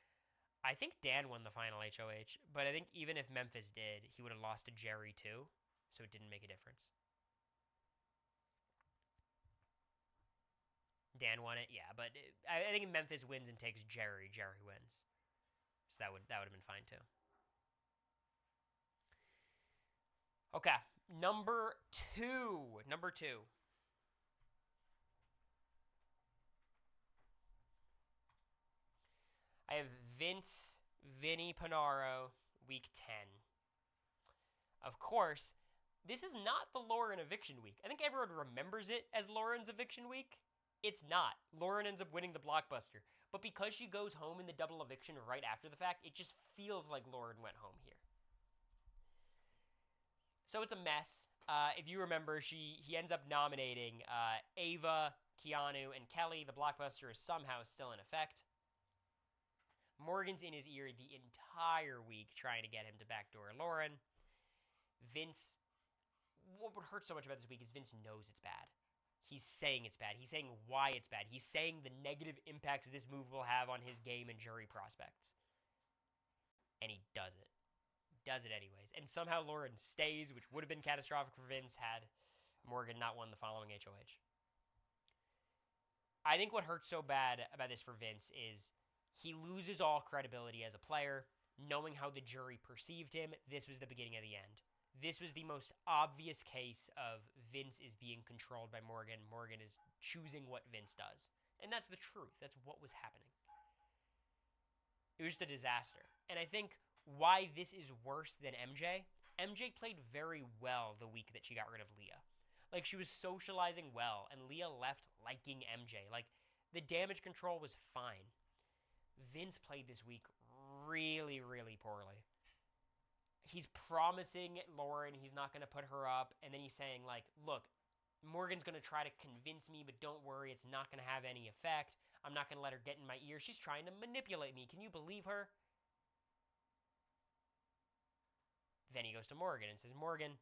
I think Dan won the final HOH, but I think even if Memphis did, he would have lost to Jerry too, so it didn't make a difference. Dan won it, yeah, but I think if Memphis wins and takes Jerry, Jerry wins. So that would have been fine too. Okay, number two. I have Vinny Panaro, week 10. Of course, this is not the Lauren eviction week. I think everyone remembers it as Lauren's eviction week. It's not. Lauren ends up winning the blockbuster. But because she goes home in the double eviction right after the fact, it just feels like Lauren went home here. So it's a mess. If you remember, he ends up nominating Ava, Keanu, and Kelly. The blockbuster is somehow still in effect. Morgan's in his ear the entire week trying to get him to backdoor Lauren. Vince, what hurts so much about this week is Vince knows it's bad. He's saying it's bad. He's saying why it's bad. He's saying the negative impacts this move will have on his game and jury prospects. And he does it. Does it anyways. And somehow Lauren stays, which would have been catastrophic for Vince had Morgan not won the following HOH. I think what hurts so bad about this for Vince is he loses all credibility as a player, knowing how the jury perceived him. This was the beginning of the end. This was the most obvious case of Vince is being controlled by Morgan. Morgan is choosing what Vince does. And that's the truth. That's what was happening. It was just a disaster. And I think why this is worse than MJ, MJ played very well the week that she got rid of Leah. She was socializing well, and Leah left liking MJ. The damage control was fine. Vince played this week really, really poorly. He's promising Lauren he's not going to put her up, and then he's saying, look, Morgan's going to try to convince me, but don't worry, it's not going to have any effect. I'm not going to let her get in my ear. She's trying to manipulate me. Can you believe her? Then he goes to Morgan and says, Morgan,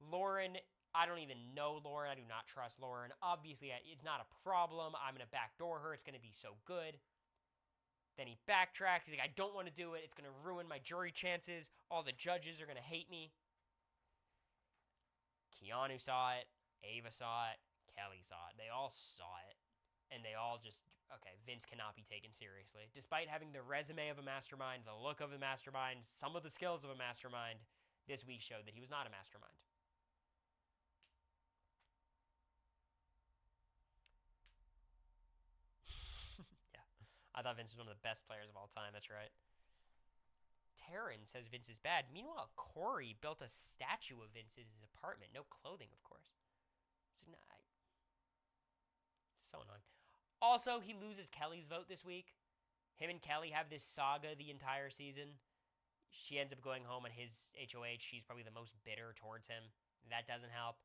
Lauren, I don't even know Lauren. I do not trust Lauren. Obviously, it's not a problem. I'm going to backdoor her. It's going to be so good. Then he backtracks. He's like, I don't want to do it. It's going to ruin my jury chances. All the judges are going to hate me. Keanu saw it. Ava saw it. Kelly saw it. They all saw it. And they all just, okay, Vince cannot be taken seriously. Despite having the resume of a mastermind, the look of a mastermind, some of the skills of a mastermind, this week showed that he was not a mastermind. I thought Vince was one of the best players of all time. That's right. Taryn says Vince is bad. Meanwhile, Cory built a statue of Vince in his apartment. No clothing, of course. So, it's so annoying. Also, he loses Kelly's vote this week. Him and Kelly have this saga the entire season. She ends up going home on his HOH. She's probably the most bitter towards him. That doesn't help.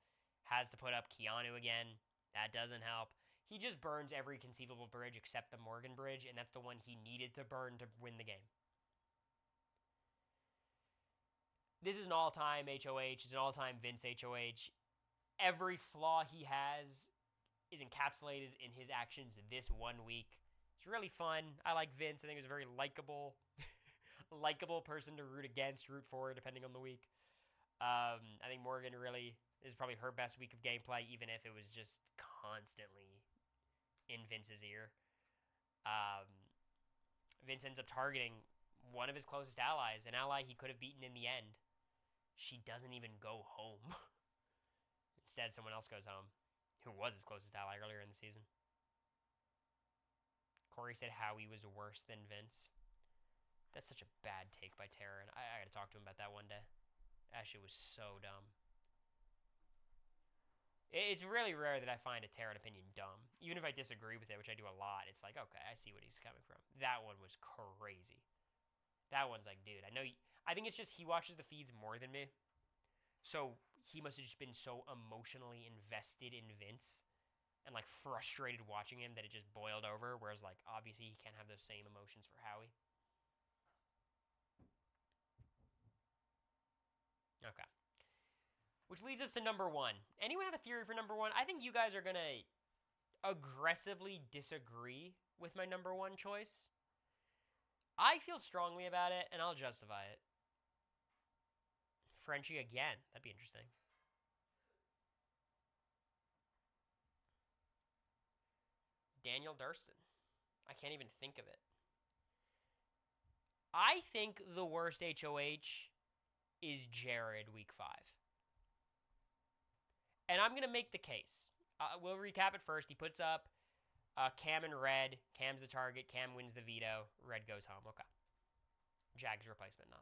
Has to put up Keanu again. That doesn't help. He just burns every conceivable bridge except the Morgan bridge, and that's the one he needed to burn to win the game. This is an all-time HOH. It's an all-time Vince HOH. Every flaw he has is encapsulated in his actions this one week. It's It's really fun. I like Vince. I think he was a very likable, likable person to root against, root for, depending on the week. I think Morgan really is probably her best week of gameplay, even if it was just constantly in Vince's ear. Vince ends up targeting one of his closest allies, an ally he could have beaten in the end. She doesn't even go home. Instead, someone else goes home, who was his closest ally earlier in the season. Cory said Howie was worse than Vince. That's such a bad take by Tara, and I gotta talk to him about that one day. That shit was so dumb. It's really rare that I find a Terran opinion dumb. Even if I disagree with it, which I do a lot, it's like, okay, I see what he's coming from. That one was crazy. That one's like, dude, I think it's just he watches the feeds more than me. So he must have just been so emotionally invested in Vince and like frustrated watching him that it just boiled over. Whereas like obviously he can't have those same emotions for Howie. Okay. Which leads us to number one. Anyone have a theory for number one? I think you guys are going to aggressively disagree with my number one choice. I feel strongly about it, and I'll justify it. Frenchie again. That'd be interesting. Daniel Durston. I can't even think of it. I think the worst HOH is Jared week 5. And I'm going to make the case. We'll recap it first. He puts up Cam and Red. Cam's the target. Cam wins the veto. Red goes home. Okay. Jag's replacement nom.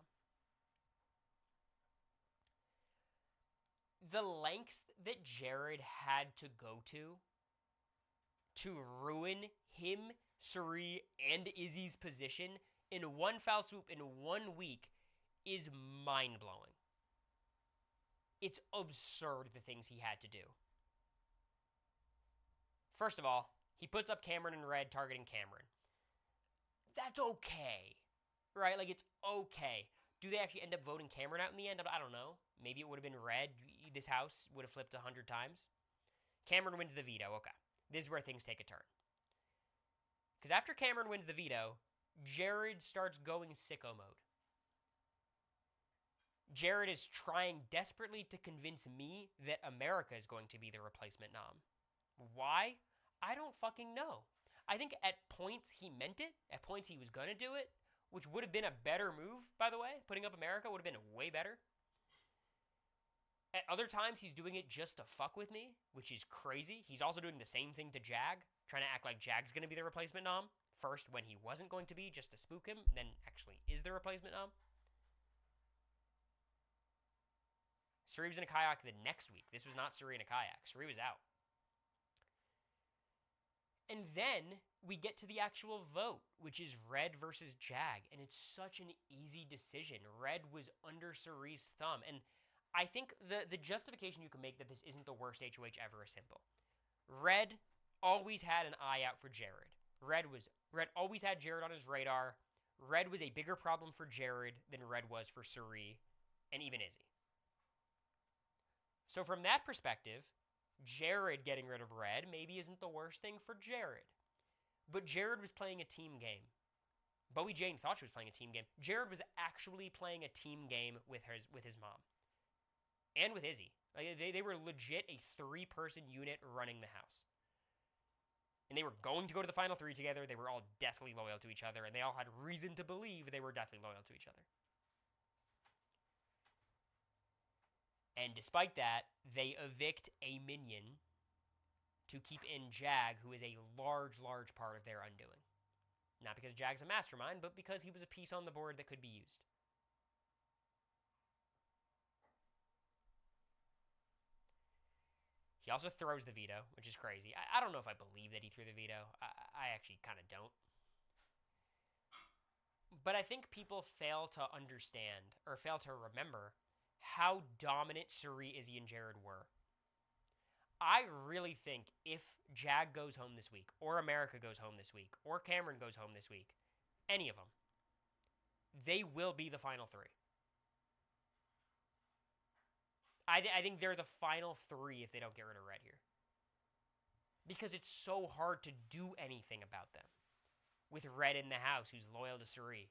The lengths that Jared had to go to ruin him, Suri, and Izzy's position in one foul swoop in 1 week is mind-blowing. It's absurd the things he had to do. First of all, he puts up Cameron and Red targeting Cameron. That's okay. Right? Like, it's okay. Do they actually end up voting Cameron out in the end? I don't know. Maybe it would have been Red. This house would have flipped 100 times. Cameron wins the veto. Okay. This is where things take a turn. Because after Cameron wins the veto, Jared starts going sicko mode. Jared is trying desperately to convince me that America is going to be the replacement nom. Why? I don't fucking know. I think at points he meant it. At points he was going to do it, which would have been a better move, by the way. Putting up America would have been way better. At other times, he's doing it just to fuck with me, which is crazy. He's also doing the same thing to Jag, trying to act like Jag's going to be the replacement nom. First, when he wasn't going to be, just to spook him, then actually is the replacement nom. Suri was in a kayak the next week. This was not Suri in a kayak. Suri was out. And then we get to the actual vote, which is Red versus Jag. And it's such an easy decision. Red was under Suri's thumb. And I think the justification you can make that this isn't the worst HOH ever is simple. Red always had an eye out for Jared. Red always had Jared on his radar. Red was a bigger problem for Jared than Red was for Suri and even Izzy. So from that perspective, Jared getting rid of Red maybe isn't the worst thing for Jared. But Jared was playing a team game. Bowie Jane thought she was playing a team game. Jared was actually playing a team game with his mom. And with Izzy. Like, they were legit a 3-person unit running the house. And they were going to go to the final 3 together. They were all deathly loyal to each other. And they all had reason to believe they were deathly loyal to each other. And despite that, they evict a minion to keep in Jag, who is a large, large part of their undoing. Not because Jag's a mastermind, but because he was a piece on the board that could be used. He also throws the veto, which is crazy. I don't know if I believe that he threw the veto. I actually kind of don't. But I think people fail to understand, or fail to remember, how dominant Suri, Izzy, and Jared were. I really think if Jag goes home this week, or America goes home this week, or Cameron goes home this week, any of them, they will be the final 3. I think they're the final 3 if they don't get rid of Red here. Because it's so hard to do anything about them. with Red in the house, who's loyal to Suri.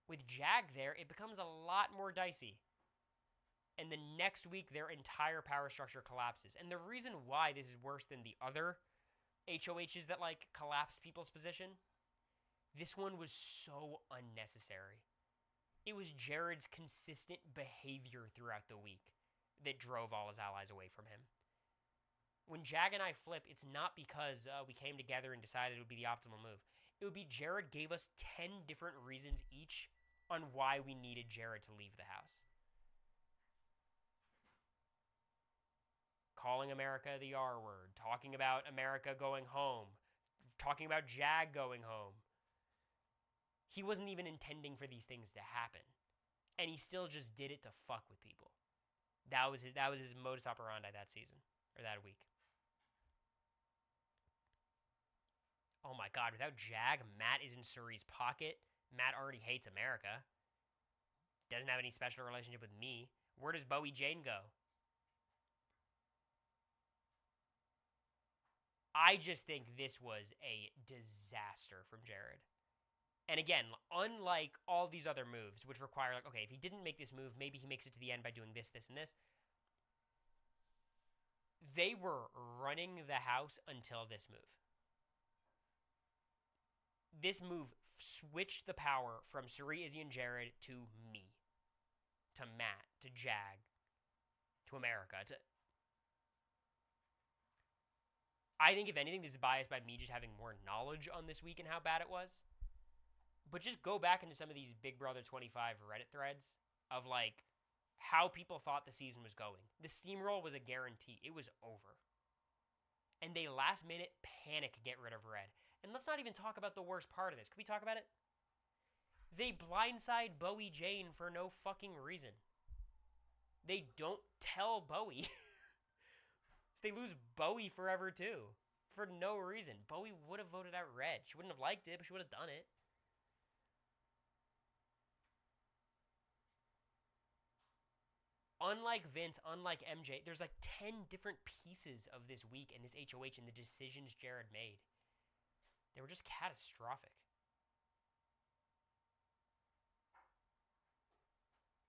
With Jag there, it becomes a lot more dicey. And the next week, their entire power structure collapses. And the reason why this is worse than the other HOHs that, like, collapsed people's position, this one was so unnecessary. It was Jared's consistent behavior throughout the week that drove all his allies away from him. When Jag and I flip, it's not because we came together and decided it would be the optimal move. It would be Jared gave us 10 different reasons each on why we needed Jared to leave the house. Calling America the R word, talking about America going home, talking about Jag going home. He wasn't even intending for these things to happen. And he still just did it to fuck with people. That was his modus operandi that season, or that week. Oh my god, without Jag, Matt is in Suri's pocket. Matt already hates America. Doesn't have any special relationship with me. Where does Bowie Jane go? I just think this was a disaster from Jared. And again, unlike all these other moves, which require, like, okay, if he didn't make this move, maybe he makes it to the end by doing this, this, and this. They were running the house until this move. This move switched the power from Suri, Izzy, and Jared to me, to Matt, to Jag, to America. I think, if anything, this is biased by me just having more knowledge on this week and how bad it was. But just go back into some of these Big Brother 25 Reddit threads of, like, how people thought the season was going. The steamroll was a guarantee. It was over. And they last minute panic get rid of Red. And let's not even talk about the worst part of this. Can we talk about it? They blindside Bowie Jane for no fucking reason. They don't tell Bowie. So they lose Bowie forever too. For no reason. Bowie would have voted out Red. She wouldn't have liked it, but she would have done it. Unlike Vince, unlike MJ, there's like 10 different pieces of this week and this HOH and the decisions Jared made. They were just catastrophic.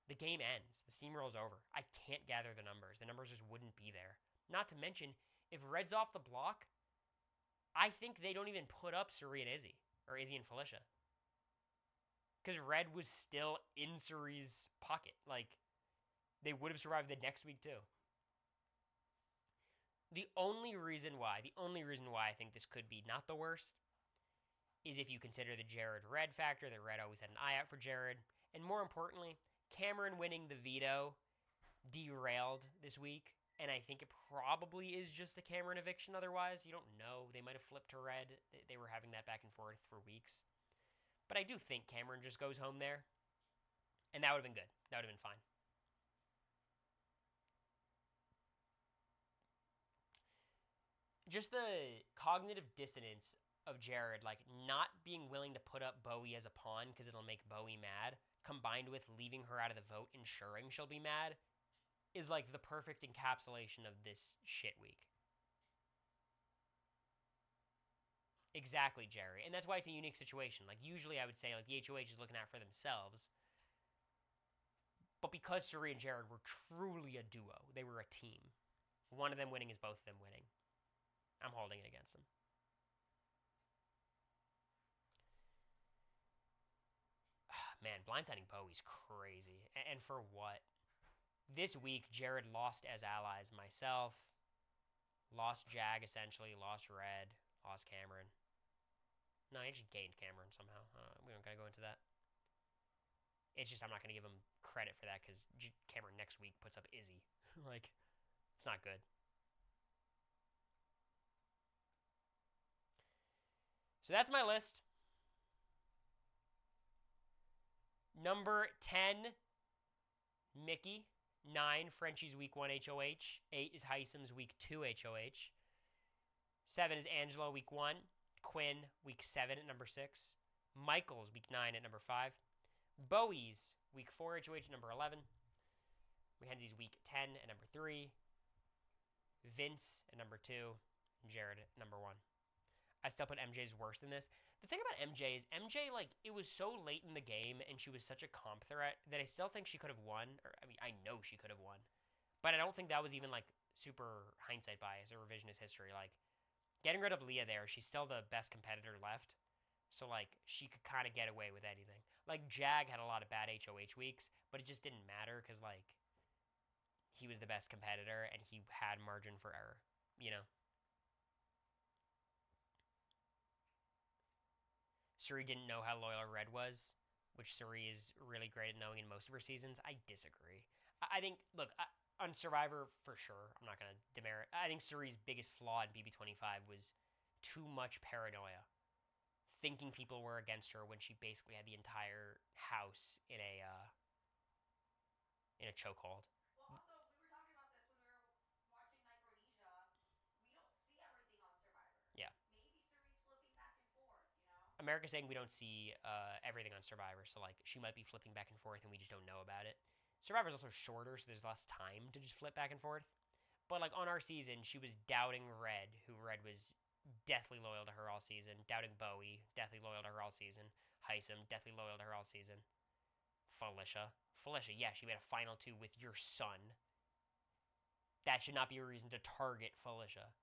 The game ends. The steamroll's over. I can't gather the numbers. The numbers just wouldn't be there. Not to mention, if Red's off the block, I think they don't even put up Suri and Izzy. Or Izzy and Felicia. Because Red was still in Suri's pocket. Like, they would have survived the next week too. The only reason why I think this could be not the worst is if you consider the Jared Red factor, that Red always had an eye out for Jared. And more importantly, Cameron winning the veto derailed this week. And I think it probably is just a Cameron eviction otherwise. You don't know. They might have flipped to Red. They were having that back and forth for weeks. But I do think Cameron just goes home there. And that would have been good. That would have been fine. Just the cognitive dissonance of Jared, like, not being willing to put up Bowie as a pawn because it'll make Bowie mad, combined with leaving her out of the vote, ensuring she'll be mad, is like the perfect encapsulation of this shit week. Exactly, Jerry. And that's why it's a unique situation. Like, usually I would say, like, the HOH is looking out for themselves. But because Suri and Jared were truly a duo, they were a team. One of them winning is both of them winning. I'm holding it against them. Man, blindsiding Bowie's crazy. And for what? This week, Jared lost as allies myself. Lost Jag, essentially. Lost Red. Lost Cameron. No, he actually gained Cameron somehow. We don't gotta go into that. It's just I'm not gonna give him credit for that because Cameron next week puts up Izzy. Like, it's not good. So that's my list. Number 10, Mickey. 9, Frenchie's week 1 HOH. 8 is Heisem's week 2 HOH. 7 is Angelo week 1. Quinn week 7 at number 6. Michael's week 9 at number 5. Bowie's week 4 HOH at number 11. Mackenzie's week 10 at number 3. Vince at number 2. And Jared at number 1. I still put MJ's worse than this. The thing about MJ is MJ, like, it was so late in the game and she was such a comp threat that I still think she could have won. Or, I mean, I know she could have won. But I don't think that was even, like, super hindsight bias or revisionist history. Like, getting rid of Leah there, she's still the best competitor left. So, like, she could kind of get away with anything. Like, Jag had a lot of bad HOH weeks, but it just didn't matter because, like, he was the best competitor and he had margin for error, you know? Suri didn't know how loyal Red was, which Suri is really great at knowing in most of her seasons. I disagree. I think, look, on Survivor, for sure, I'm not going to demerit. I think Suri's biggest flaw in BB25 was too much paranoia, thinking people were against her when she basically had the entire house in a chokehold. Well, also, we were talking about this when we were watching Micronesia. We don't see everything on Survivor. Yeah. Maybe Suri's flipping back and forth, you know? America's saying we don't see everything on Survivor, so like she might be flipping back and forth and we just don't know about it. Survivor's also shorter, so there's less time to just flip back and forth. But like on our season, she was doubting Red, who Red was deathly loyal to her all season. Doubting Bowie, deathly loyal to her all season. Heisem, deathly loyal to her all season. Felicia, yeah, she made a final two with your son. That should not be a reason to target Felicia.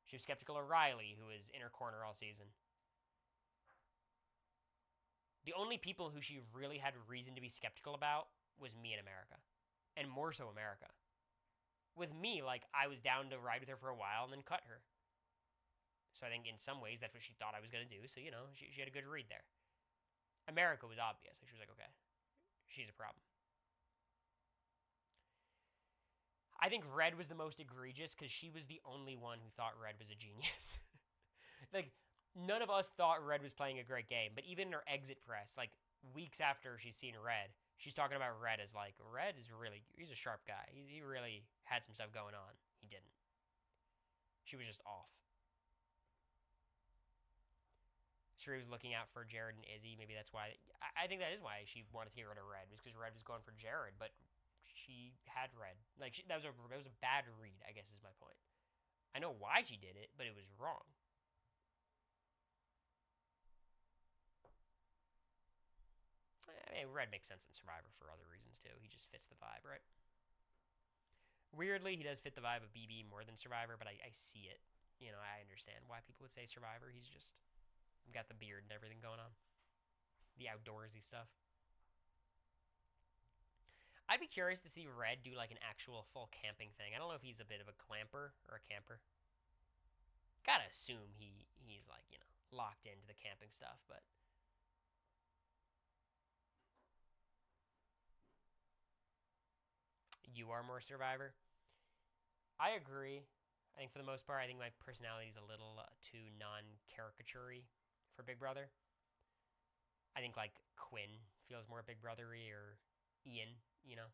She was skeptical of Riley, who was in her corner all season. The only people who she really had reason to be skeptical about was me and America. And more so America. With me, like, I was down to ride with her for a while and then cut her. So I think in some ways that's what she thought I was going to do. So, you know, she had a good read there. America was obvious. Like, she was like, okay, she's a problem. I think Red was the most egregious because she was the only one who thought Red was a genius. Like, none of us thought Red was playing a great game. But even in her exit press, like, weeks after she's seen Red, she's talking about Red as like, Red is really, he's a sharp guy. He really had some stuff going on. He didn't. She was just off. Sure, he was looking out for Jared and Izzy. Maybe that's why. I think that is why she wanted to get rid of Red, was because Red was going for Jared, but she had Red. Like, that was a bad read, I guess is my point. I know why she did it, but it was wrong. I mean, Red makes sense in Survivor for other reasons, too. He just fits the vibe, right? Weirdly, he does fit the vibe of BB more than Survivor, but I see it. You know, I understand why people would say Survivor. He's just got the beard and everything going on. The outdoorsy stuff. I'd be curious to see Red do like an actual full camping thing. I don't know if he's a bit of a clamper or a camper. Gotta assume he's like, you know, locked into the camping stuff, but you are more Survivor. I agree. I think for the most part, I think my personality is a little too non-caricature-y for Big Brother. I think like Quinn feels more Big Brother-y, or Ian, you know.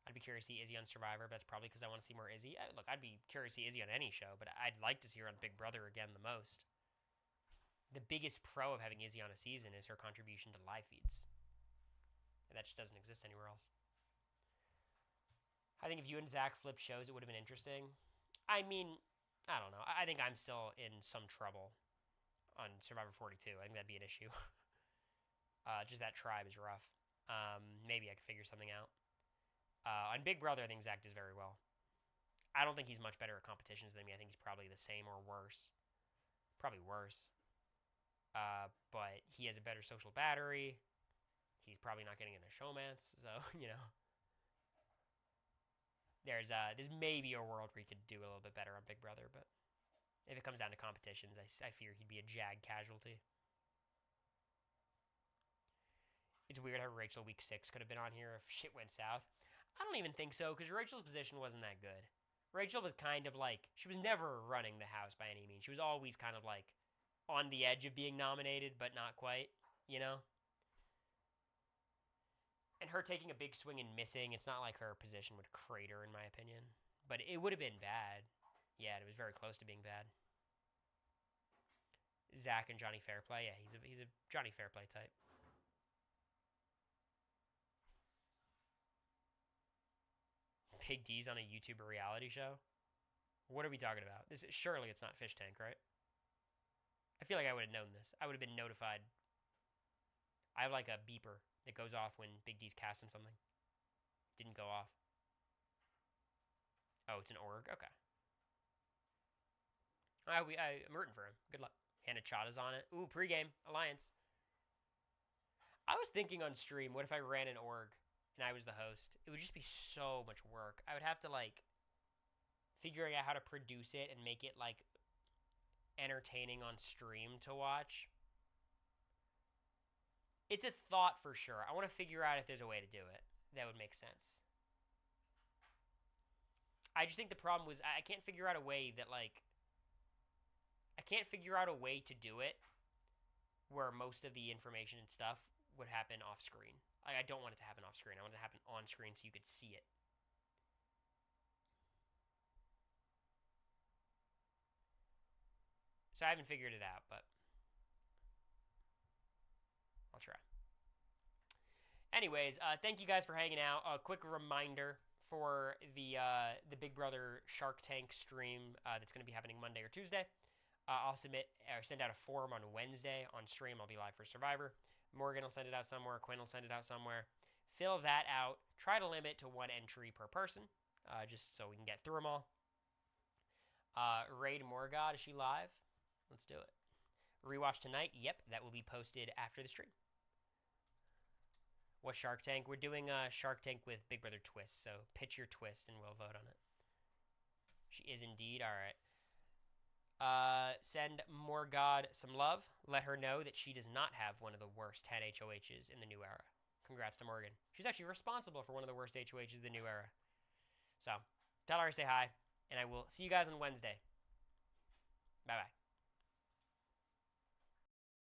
I'd be curious to see Izzy on Survivor, but that's probably because I want to see more Izzy. Look, I'd be curious to see Izzy on any show, but I'd like to see her on Big Brother again the most. The biggest pro of having Izzy on a season is her contribution to live feeds. And that just doesn't exist anywhere else. I think if you and Zach flipped shows, it would have been interesting. I mean, I don't know. I think I'm still in some trouble on Survivor 42. I think that'd be an issue. Just that tribe is rough. Maybe I could figure something out. On Big Brother, I think Zach does very well. I don't think he's much better at competitions than me. I think he's probably the same or worse. Probably worse. But he has a better social battery. He's probably not getting into showmance, so, you know. There's maybe a world where he could do a little bit better on Big Brother, but if it comes down to competitions, I fear he'd be a Jag casualty. It's weird how Rachel week 6 could have been on here if shit went south. I don't even think so, because Rachel's position wasn't that good. Rachel was kind of like, she was never running the house by any means. She was always kind of like on the edge of being nominated, but not quite, you know? And her taking a big swing and missing, it's not like her position would crater, in my opinion. But it would have been bad. Yeah, it was very close to being bad. Zach and Johnny Fairplay, yeah, he's a Johnny Fairplay type. Big D's on a YouTuber reality show. What are we talking about? Surely it's not Fish Tank, right? I feel like I would have known this. I would have been notified. I have like a beeper that goes off when Big D's casting something. Didn't go off. Oh, it's an org? Okay. I'm rooting for him. Good luck. Hannah Chada's on it. Ooh, pregame. Alliance. I was thinking on stream, what if I ran an org and I was the host? It would just be so much work. I would have to, like, figuring out how to produce it and make it, like, entertaining on stream to watch. It's a thought for sure. I want to figure out if there's a way to do it that would make sense. I just think the problem was I can't figure out a way that, like, I can't figure out a way to do it where most of the information and stuff would happen off screen. I don't want it to happen off screen. I want it to happen on screen so you could see it. So I haven't figured it out, but I'll try. Anyways, thank you guys for hanging out. A quick reminder for the Big Brother Shark Tank stream that's going to be happening Monday or Tuesday. I'll send out a form on Wednesday on stream. I'll be live for Survivor. Morgan will send it out somewhere. Quinn will send it out somewhere. Fill that out. Try to limit to 1 entry per person, just so we can get through them all. Raid Morgod, is she live? Let's do it. Rewatch tonight? Yep, that will be posted after the stream. What Shark Tank? We're doing Shark Tank with Big Brother Twist, so pitch your twist and we'll vote on it. She is indeed. All right. Send Morgod some love. Let her know that she does not have one of the worst 10 HOHs in the new era. Congrats to Morgan. She's actually responsible for one of the worst HOHs of the new era. So, tell her I say hi, and I will see you guys on Wednesday. Bye-bye.